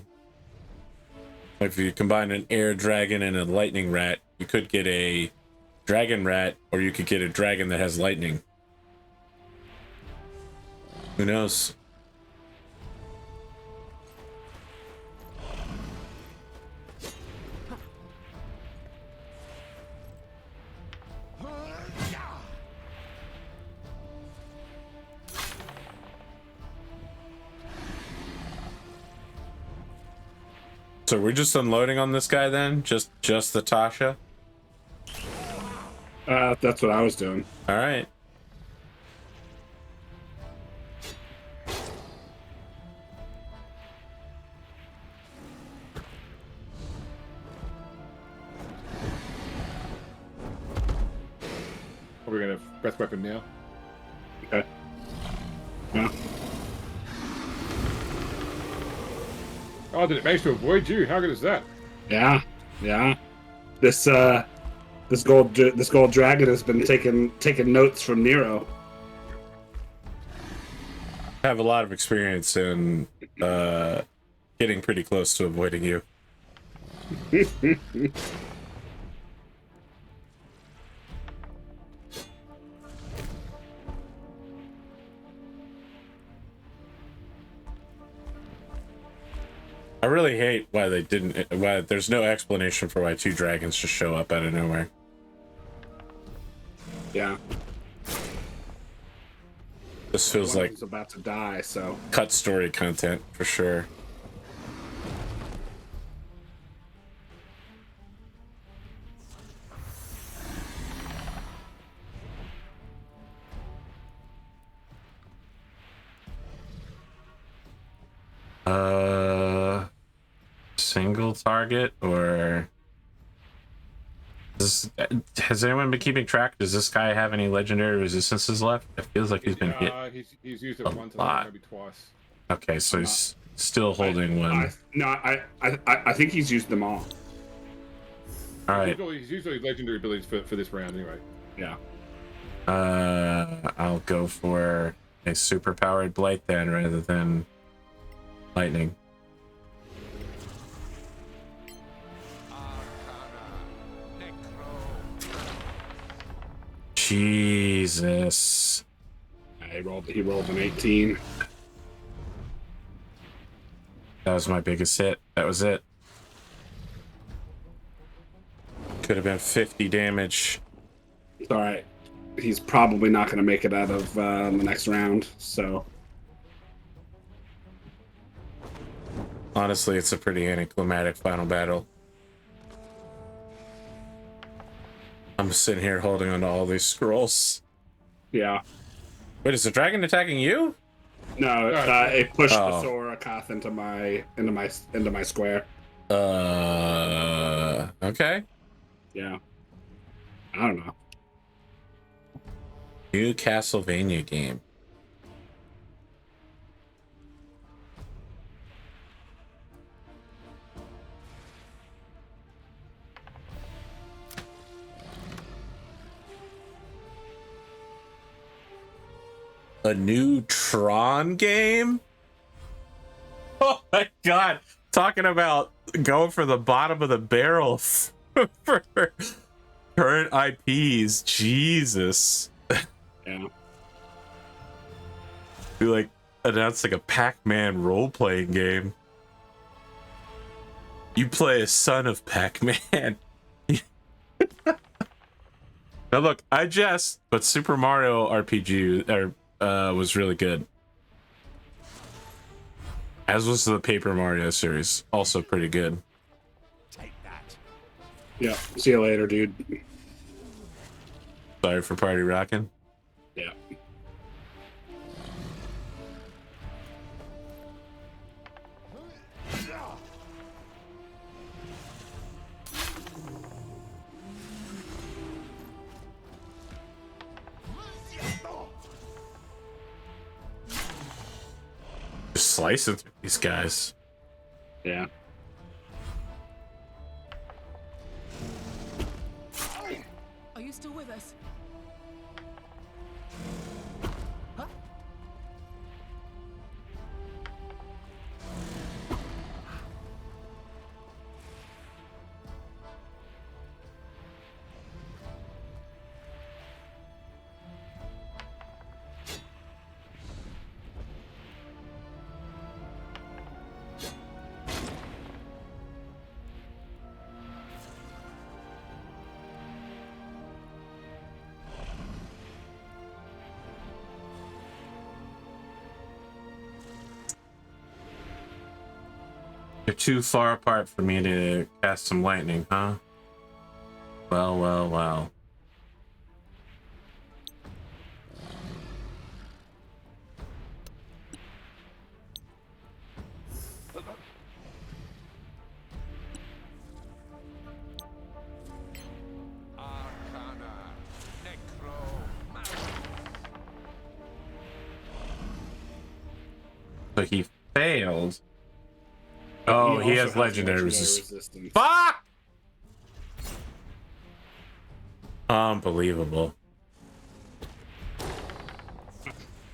Like if you combine an air dragon and a lightning rat, you could get a dragon rat, or you could get a dragon that has lightning. Who knows? So we're just unloading on this guy then? Just the Tasha? That's what I was doing. All right. Probably gonna breath weapon now. Okay. Yeah. Oh, did it manage to avoid you? How good is that? Yeah. Yeah. This gold dragon has been taking notes from Nero. I have a lot of experience in getting pretty close to avoiding you. I really hate why they didn't. Why there's no explanation for why 2 dragons just show up out of nowhere. Yeah. This feels One of like them's about to die, so cut story content for sure. Single target or has anyone been keeping track? Does this guy have any legendary resistances left? It feels like he's been hit. He's used it once, maybe twice. Okay, so he's still holding one. I think he's used them all. All right. He's used all his legendary abilities for this round anyway. Yeah. I'll go for a super powered blight then rather than lightning. Jesus. He rolled an 18. That was my biggest hit. That was it. Could have been 50 damage. It's all right. He's probably not going to make it out of the next round, so. Honestly, it's a pretty anticlimactic final battle. I'm sitting here holding on to all these scrolls. Yeah. Wait, is the dragon attacking you? No, it pushed the Sora Kath into my square. Okay. Yeah. I don't know. New Castlevania game. A new Tron game? Oh my god. Talking about going for the bottom of the barrel for current IPs. Jesus. Yeah. Be like announced like a Pac-Man role-playing game. You play a son of Pac-Man. Now look, I jest, but Super Mario RPG was really good. As was the Paper Mario series, also pretty good. Take that. Yeah. See you later, dude. Sorry for party rocking. Yeah. Just slicing through these guys. Yeah. Are you still with us? They're too far apart for me to cast some lightning, huh? Well, well, well. So he failed. Oh, he has legendary resistance. Fuck! Unbelievable.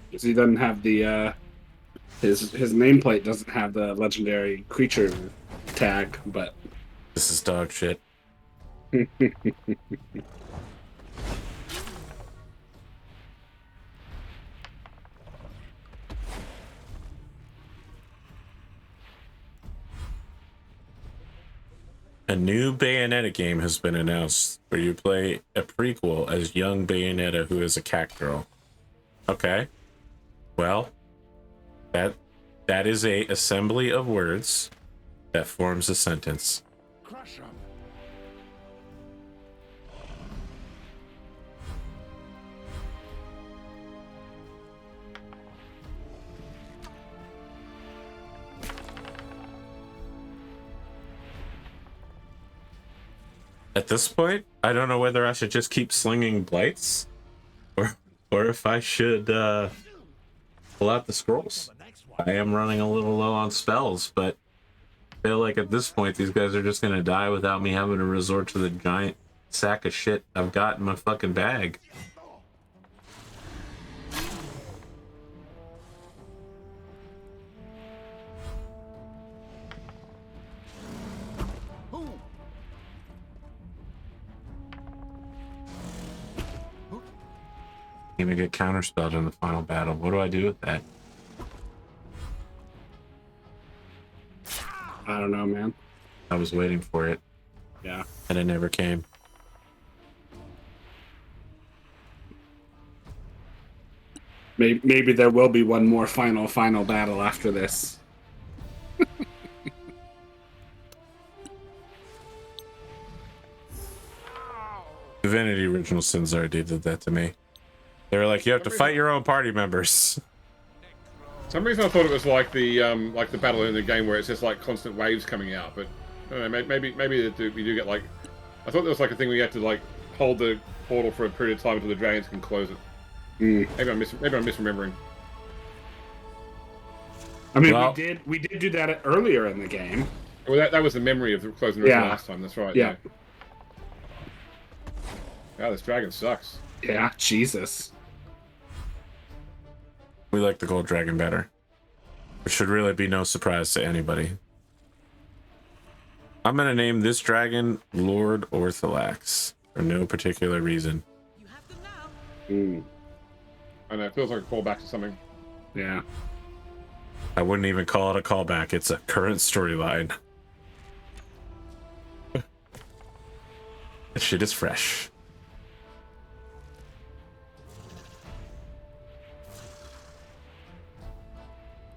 Because he doesn't have the his nameplate doesn't have the legendary creature tag, but This is dog shit. A new Bayonetta game has been announced where you play a prequel as young Bayonetta who is a cat girl. Okay. Well, that is a assembly of words that forms a sentence. Crush 'em. At this point, I don't know whether I should just keep slinging blights or if I should pull out the scrolls. I am running a little low on spells, but I feel like at this point these guys are just gonna die without me having to resort to the giant sack of shit I've got in my fucking bag. Even get counterspelled in the final battle. What do I do with that? I don't know, man. I was waiting for it, Yeah. and it never came. Maybe there will be one more final battle after this. Divinity Original Sins already did that to me. They were like, you have to fight your own party members. For some reason I thought it was like the battle in the game where it's just like constant waves coming out, but I don't know, maybe we do get like, I thought there was like a thing where you had to like hold the portal for a period of time until the dragons can close it. Maybe I'm misremembering. I mean, Well, we did do that earlier in the game. Well, that was the memory of the closing the river last time. That's right. Yeah. Wow, this dragon sucks. Yeah, Jesus. we like the gold dragon better. It should really be no surprise to anybody. I'm gonna name this dragon Lord Ortholax for no particular reason. You have them now. I know, it feels like a callback to something. Yeah. I wouldn't even call it a callback. It's a current storyline. That shit is fresh.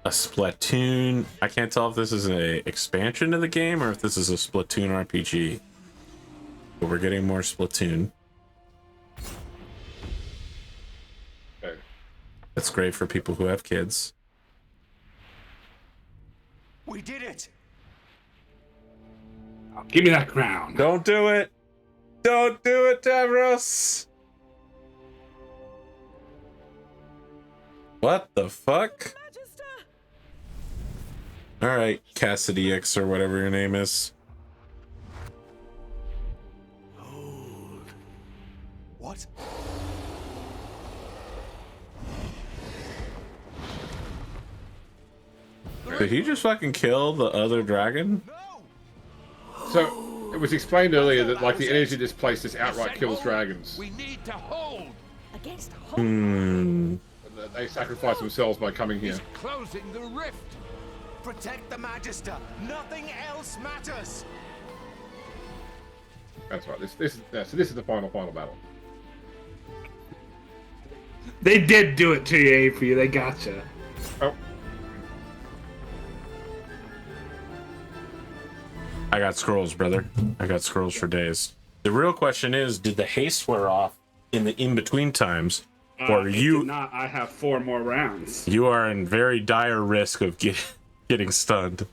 A Splatoon. I can't tell if this is an expansion of the game or if this is a Splatoon RPG. But we're getting more Splatoon. Okay. That's great for people who have kids. We did it! Give me that crown. Don't do it! Don't do it, Tavros! What the fuck? Magister! Alright, Cassidy X or whatever your name is. Hold. What? Did he just fucking kill the other dragon? No! So, it was explained earlier that like the energy displaced just outright kills dragons. We need to hold. Against hope. Hmm. They sacrifice themselves by coming here. He's closing the rift. Protect the Magister. Nothing else matters. That's right. So this is the final battle. They did do it to you, AP. They gotcha. Oh, I got scrolls, brother. I got scrolls for days. The real question is, did the haste wear off in the in-between times? Or It you did not. I have 4 more rounds. you are in very dire risk of getting stunned.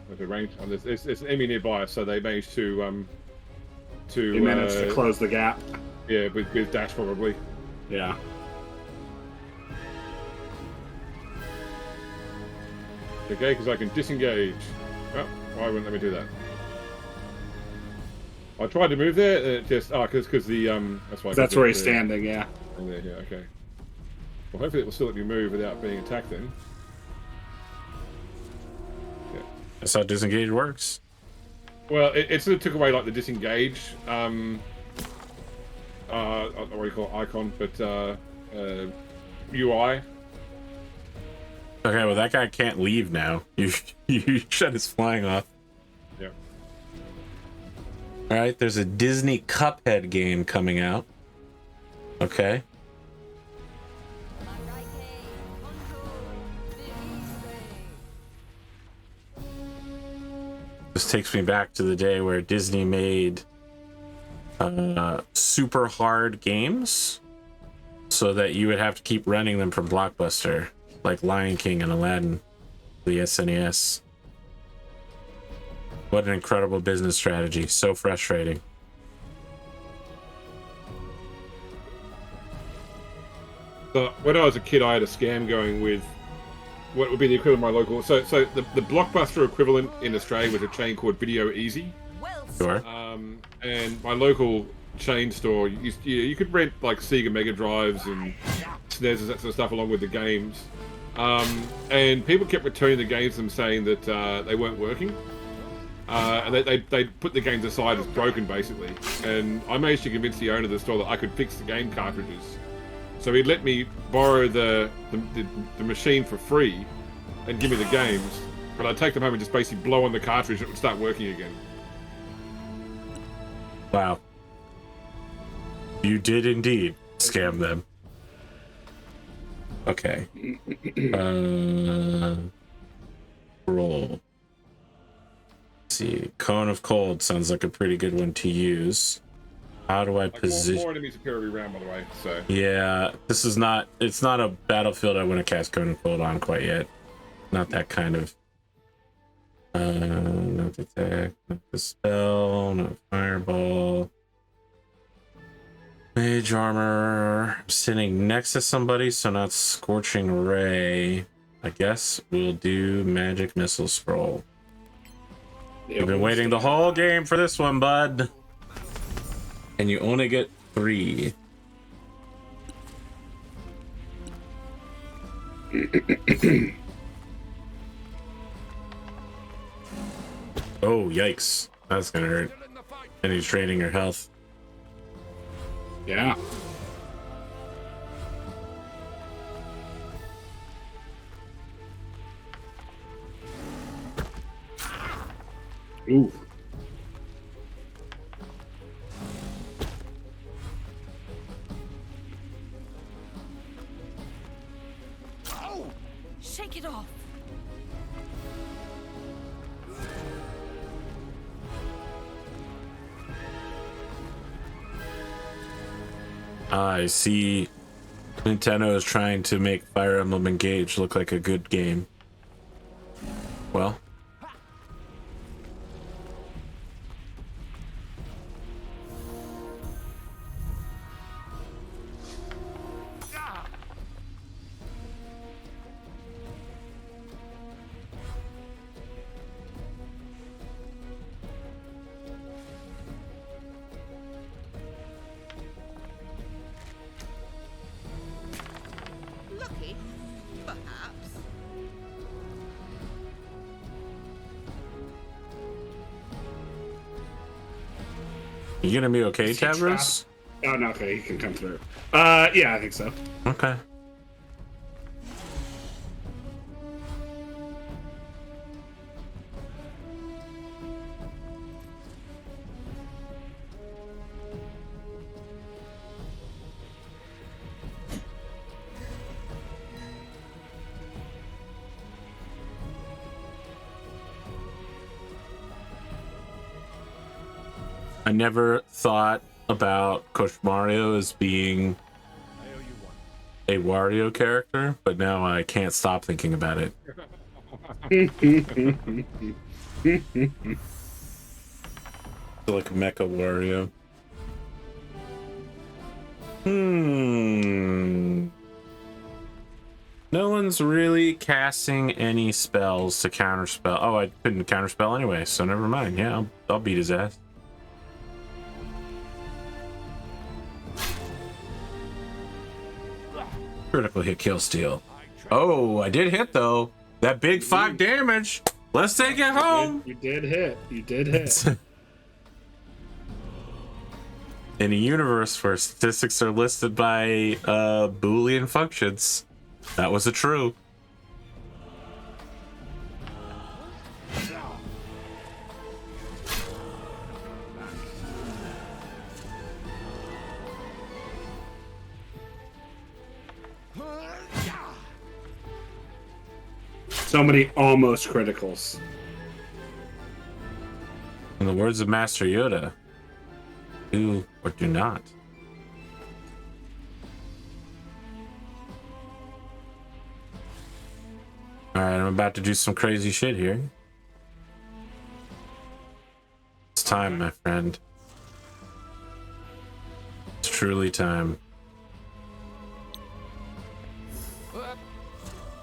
with the range. And there's an enemy nearby, so they managed to He managed to close the gap. yeah, with dash probably. Yeah. Okay, because I can disengage. Oh, why wouldn't let me do that? I tried to move there, and it just because the that's why. That's where he's standing. Yeah. And there, yeah, okay. Well, hopefully it will still let me move without being attacked then. Yeah. That's how disengage works. Well, it sort of took away like the disengage. What do you call it, icon, but UI. Okay, well that guy can't leave now. You shut his flying off. Yeah. All right, there's a Disney Cuphead game coming out. Okay. This takes me back to the day where Disney made super hard games so that you would have to keep running them from Blockbuster, like Lion King and Aladdin, the SNES. What an incredible business strategy. So frustrating. So when I was a kid, I had a scam going with what would be the equivalent of my local. So the Blockbuster equivalent in Australia was a chain called Video Easy. Sure. And my local chain store, you could rent like Sega Mega Drives and SNES and that sort of stuff along with the games. And people kept returning the games to them saying that they weren't working. And they put the games aside as broken, basically. And I managed to convince the owner of the store that I could fix the game cartridges. So he'd let me borrow the machine for free and give me the games. But I'd take them home and just basically blow on the cartridge and it would start working again. Wow. You did indeed scam them. Okay. Roll. Let's see. Cone of Cold sounds like a pretty good one to use. How do I position? More enemies appear every round, by the way. So yeah, this is not. It's not a battlefield I want to cast Cone of Cold on quite yet. Not that kind of. Not the attack, not the spell, not fireball. Mage armor. I'm sitting next to somebody, so not Scorching Ray. I guess we'll do Magic Missile Scroll. You've been waiting the whole game for this one, bud. And you only get 3. Oh, yikes. That's gonna hurt. And he's draining your health. Yeah. Ooh. Shake it off. I see Nintendo is trying to make Fire Emblem Engage look like a good game. Well, Lucky, perhaps. you gonna be okay, Is he Tavros? Oh no, okay, he can come through. Yeah, I think so. Okay. I never thought about Coach Mario as being a Wario character, but now I can't stop thinking about it. Like Mecha Wario. No one's really casting any spells to counterspell. Oh, I couldn't counterspell anyway, so never mind. Yeah, I'll beat his ass. Critical hit kill steal. Oh, I did hit though. That big 5 damage. Let's take it home. You did hit. You did hit. In a universe where statistics are listed by Boolean functions, that was a true. So many almost criticals. In the words of Master Yoda, do or do not. Alright, I'm about to do some crazy shit here. It's time, my friend. It's truly time.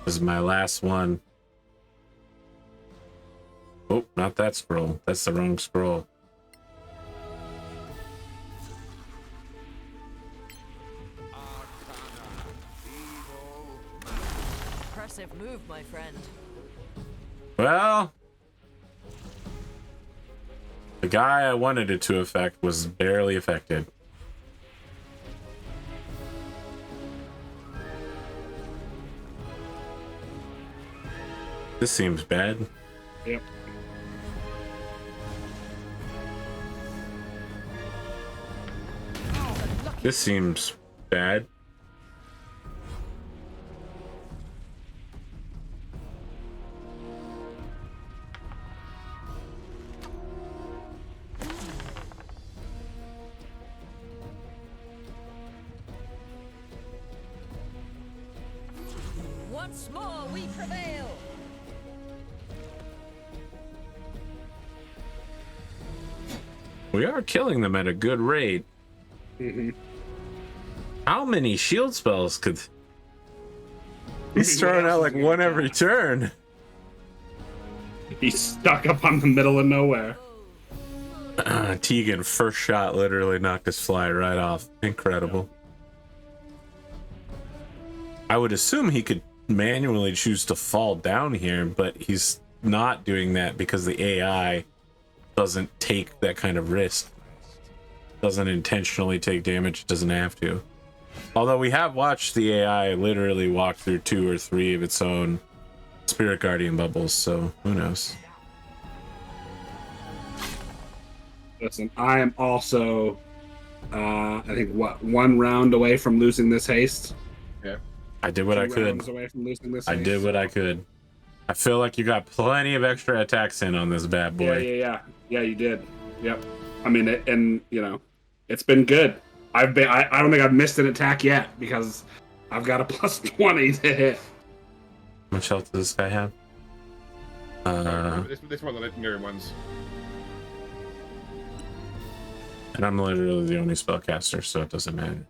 This is my last one. Oh, not that scroll. That's the wrong scroll. Impressive move, my friend. Well, the guy I wanted it to affect was barely affected. This seems bad. Yep. This seems bad. Once more we prevail. We are killing them at a good rate. Mm-hmm. How many shield spells could... He's throwing out like one every turn. He's stuck up on the middle of nowhere. Tegan, first shot, literally knocked his fly right off. Incredible. I would assume he could manually choose to fall down here, but he's not doing that because the AI doesn't take that kind of risk. Doesn't intentionally take damage, doesn't have to. Although we have watched the AI literally walk through 2 or 3 of its own Spirit Guardian bubbles, so who knows. Listen, I am also, I think, one round away from losing this haste. Yeah. I did what I 2 could. rounds away from losing this I haste. did what I could. I feel like you got plenty of extra attacks in on this bad boy. Yeah, you did. Yep. I mean, and you know, it's been good. I don't think I've missed an attack yet because I've got a plus 20 to hit. How much health does this guy have? This one, the legendary ones. And I'm literally the only spellcaster, so it doesn't matter.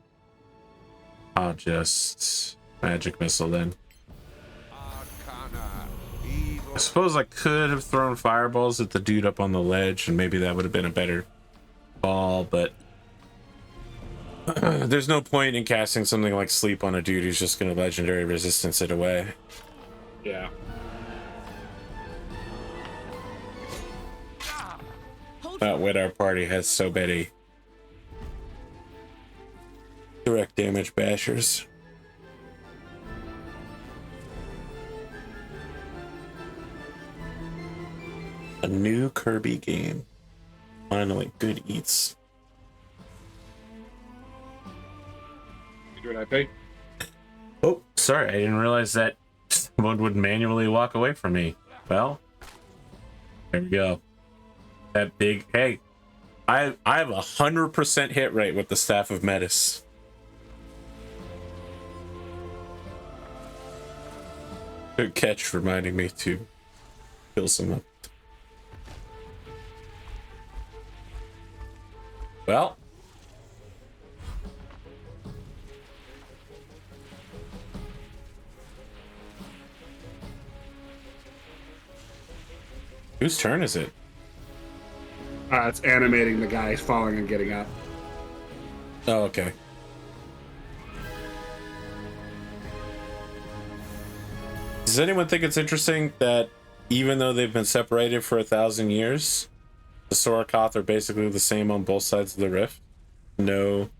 I'll just magic missile then. I suppose I could have thrown fireballs at the dude up on the ledge, and maybe that would have been a better ball, but there's no point in casting something like sleep on a dude who's just going to legendary resistance it away. Yeah. Not when our party has so many direct damage bashers. A new Kirby game. Finally, good eats. You doing okay? Oh, sorry, I didn't realize that someone would manually walk away from me. Well, there we go. That big, hey, I have 100% hit rate with the Staff of Metis. Good catch, reminding me to kill someone. Well, whose turn is it? It's animating the guy falling and getting up. Oh, okay. Does anyone think it's interesting that even though they've been separated for 1,000 years, the Sorakath are basically the same on both sides of the rift? No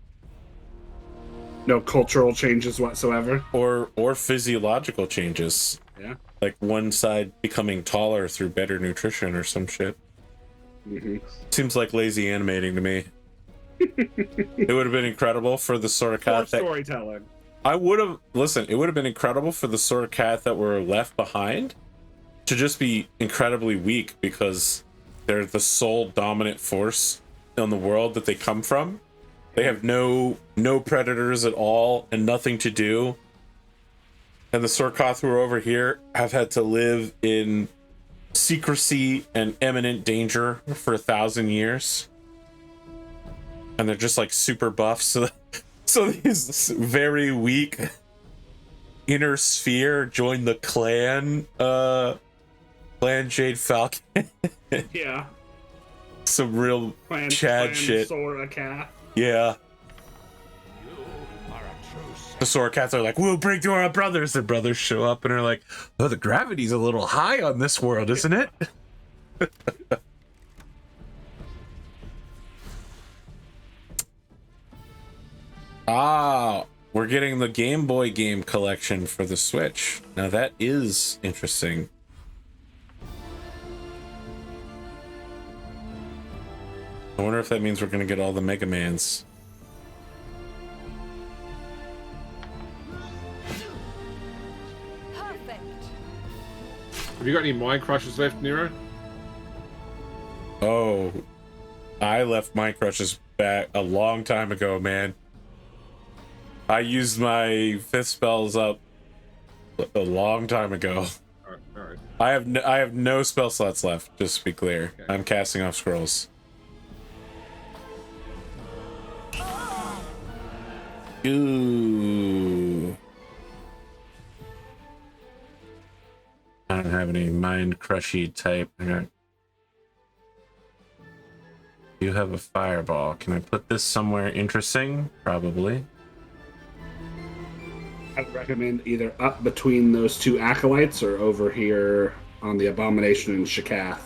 cultural changes whatsoever. Or physiological changes. Yeah. Like one side becoming taller through better nutrition or some shit. Seems like lazy animating to me. It would have been incredible for the Sorakath. Storytelling. It would have been incredible for the Sorakath that were left behind to just be incredibly weak because they're the sole dominant force in the world that they come from. They have no predators at all and nothing to do. And the Sorakath who are over here have had to live in secrecy and imminent danger for 1,000 years. And they're just like super buff. So these very weak inner sphere joined the clan Jade Falcon. Yeah. Some real Chad shit. Sorakath. Yeah. The Sorakaths are like, we'll bring to our brothers. The brothers show up and are like, oh, the gravity's a little high on this world, isn't it? We're getting the Game Boy game collection for the Switch. Now that is interesting. I wonder if that means we're gonna get all the Mega Mans. Have you got any Mind Crushers left, Nero? Oh, I left Mind Crushers back a long time ago, man. I used my 5th spells up a long time ago. All right. I have no spell slots left, just to be clear. Okay. I'm casting off scrolls. Ooh. I don't have any mind crushy type. You have a fireball. Can I put this somewhere interesting? Probably. I would recommend either up between those two acolytes or over here on the Abomination and Shakath.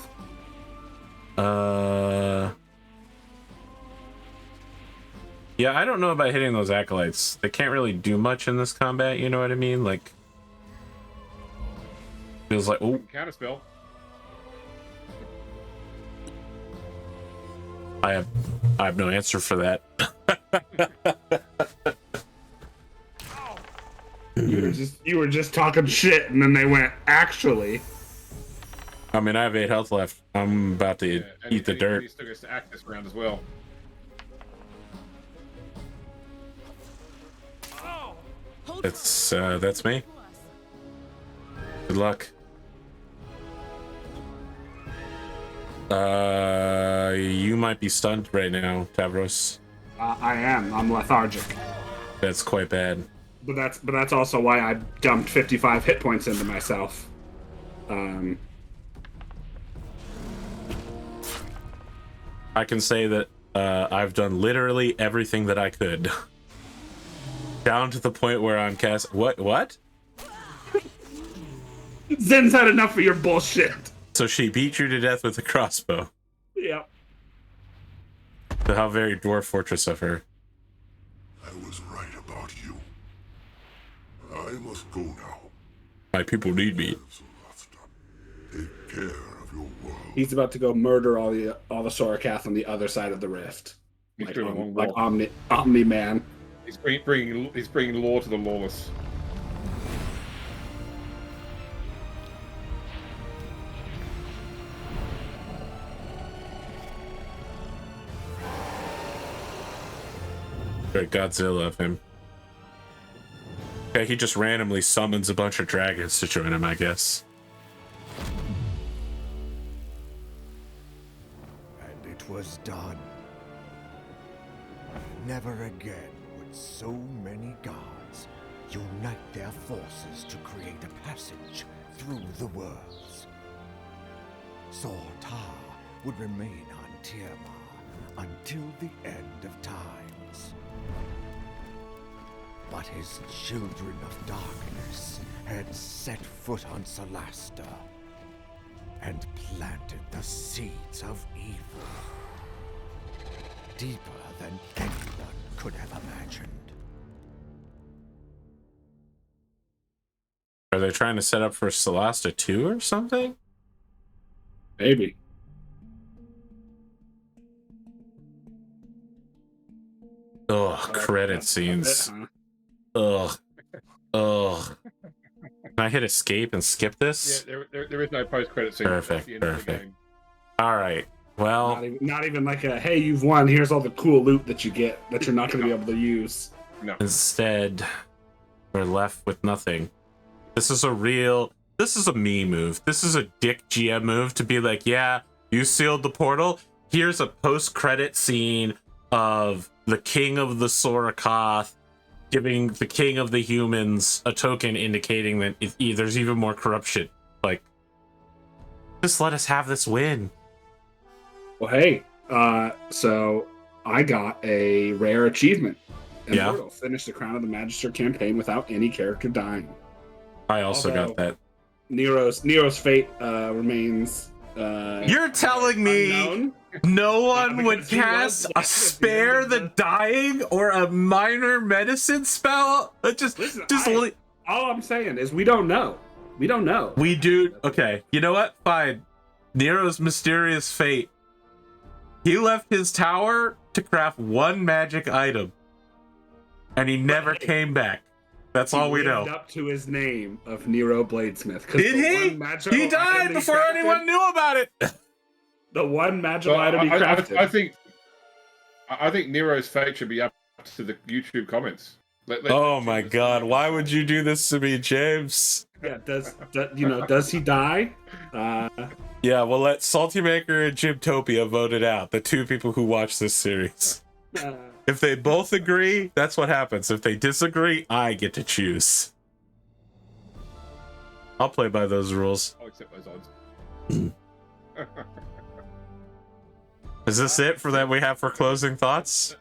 Yeah, I don't know about hitting those acolytes. They can't really do much in this combat, you know what I mean? Like, feels like, oh. Counterspell. I have no answer for that. You were just talking shit, and then they went, actually. I mean, I have 8 health left. I'm about to eat the dirt. He still gets to act this round as well. That's me. Good luck. You might be stunned right now, Tavros. I am. I'm lethargic. That's quite bad. But that's also why I dumped 55 hit points into myself. I can say that I've done literally everything that I could. Down to the point where I'm cast. What? Zen's had enough of your bullshit. So she beat you to death with a crossbow. Yep. So how very dwarf fortress of her. I was right about you. I must go now. My people need me. Solasta, take care of your world. He's about to go murder all the Sorakath on the other side of the rift. He's Like, doing a long like walk. Omni Man. He's bringing law to the lawless. Very Godzilla of him. Okay, he just randomly summons a bunch of dragons to join him, I guess. And it was done. Never again would so many gods unite their forces to create a passage through the worlds. Sortar would remain on Tiamat until the end of times. But his children of darkness had set foot on Solasta and planted the seeds of evil deeper than anyone could have imagined. Are they trying to set up for Solasta 2 or something? Maybe. Ugh, credit scenes. Ugh. Ugh. Can I hit escape and skip this? Yeah, there is no post-credit scene. Perfect, That's the end of the perfect. game. All right. Well, Not even like a, hey, you've won, here's all the cool loot that you get that you're not going to be able to use. No. instead, we're left with nothing. This is a me move. This is a dick GM move to be like, yeah, you sealed the portal. Here's a post-credit scene of the king of the Sorakoth giving the king of the humans a token indicating that there's even more corruption. Like, just let us have this win. Well, hey, so I got a rare achievement. Yeah. Immortal. Finished the Crown of the Magister campaign without any character dying. I also got that. Nero's fate remains. You're telling me unknown. no one would Because he was cast dead a at the spare end the of dying or a minor medicine spell? Listen, all I'm saying is we don't know. We don't know. We do. Okay, you know what? Fine. Nero's mysterious fate. He left his tower to craft one magic item, and he never came back. That's all we know. Lived up to his name of Nero Bladesmith. Did he? He died before anyone knew about it. The one magical Well, item he crafted. I think Nero's fate should be up to the YouTube comments. Oh my God! Why would you do this to me, James? Yeah, does he die? Yeah, we'll let Salty Maker and Gymtopia vote it out. The two people who watch this series. If they both agree, that's what happens. If they disagree, I get to choose. I'll play by those rules. I'll accept those odds. Is this it for that we have for closing thoughts?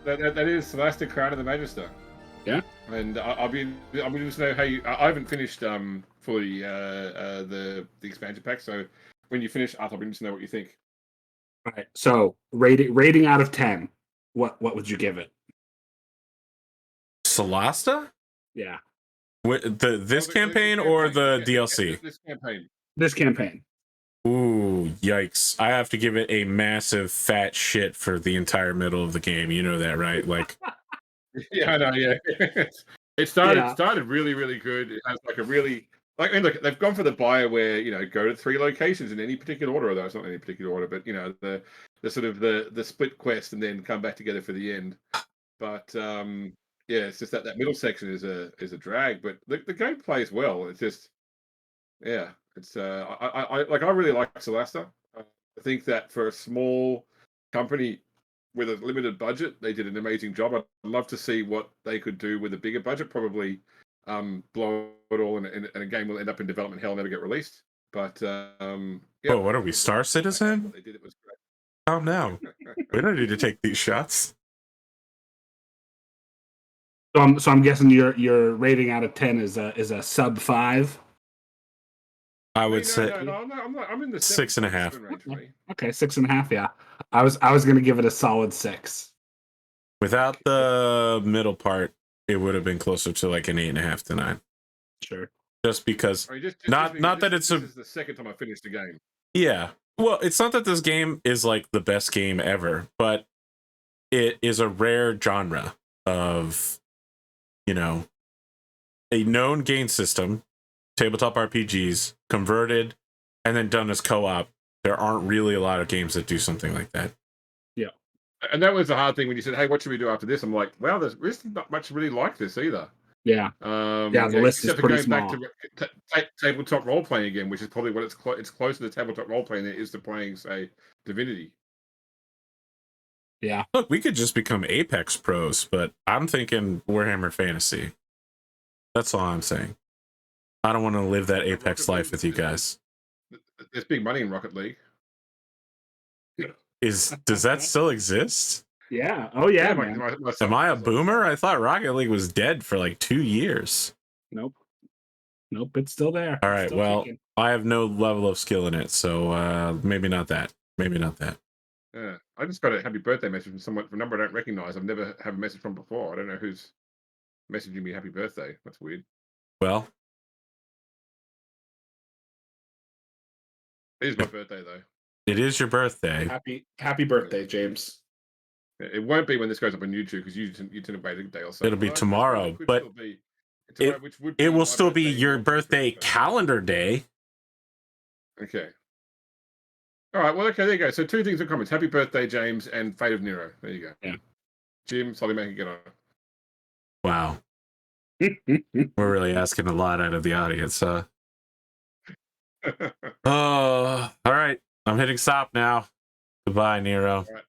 That is Solasta Crown of the Magister. Yeah. And I'll be interested to know how you. I haven't finished fully the expansion pack, so when you finish, I'll be interested to know what you think. All right. So rating out of 10, what would you give it? Solasta? Yeah. This campaign or the DLC? This campaign. This campaign. Ooh, yikes. I have to give it a massive fat shit for the entire middle of the game. You know that, right? Like, Yeah, I know, yeah. It started really, really good. It has like a really look, they've gone for the BioWare, go to 3 locations in any particular order, although it's not in any particular order, but the sort of the split quest and then come back together for the end. But yeah, it's just that middle section is a drag, but the game plays well. It's just it's I really like Solasta. I think that for a small company with a limited budget, they did an amazing job. I'd love to see what they could do with a bigger budget. Probably blow it all, and a game will end up in development hell and never get released. But oh, what are we, Star Citizen? What they did, it was great. Calm down. We don't need to take these shots. So I'm guessing your rating out of 10 is a sub 5. I would say I'm in the 6.5. range for me. Okay, 6.5. Yeah, I was gonna give it a solid 6. Without the middle part, it would have been closer to like an 8.5 to 9. Sure. Just because, I mean, this is the second time I finished the game. Yeah. Well, it's not that this game is like the best game ever, but it is a rare genre of, a known game system, tabletop RPGs, converted, and then done as co-op. There aren't really a lot of games that do something like that. Yeah. And that was the hard thing when you said, hey, what should we do after this? I'm like, well, there's not much really like this either. Yeah. The list is pretty small. Back to tabletop role playing again, which is probably what it's closer to tabletop role playing than it is to playing, say, Divinity. Yeah. Look, we could just become Apex pros, but I'm thinking Warhammer Fantasy. That's all I'm saying. I don't want to live that Apex life with you guys. There's big money in Rocket League. Does that still exist? Yeah. Oh yeah, Yeah, man. my Am I a son- boomer? I thought Rocket League was dead for like 2 years. Nope. Nope. It's still there. All It's right. still Well, kicking. I have no level of skill in it, so maybe not that. Maybe not that. Yeah, I just got a happy birthday message from someone from a number I don't recognize. I've never had a message from before. I don't know who's messaging me happy birthday. That's weird. Well, It is my birthday though. it is your birthday. Happy birthday, James. It won't be when this goes up on YouTube because you tend to wait a day or so. It'll be Well, tomorrow, it could but still be it- which would It be will my still be your not birthday 23rd. calendar day. Okay. All right. Well, okay. There you go. So 2 things in comments: happy birthday, James, and Fate of Nero. There you go. Yeah. Jim, Solly, make it get on. Wow. We're really asking a lot out of the audience, huh? Oh, all right. I'm hitting stop now. Goodbye, Nero. All right.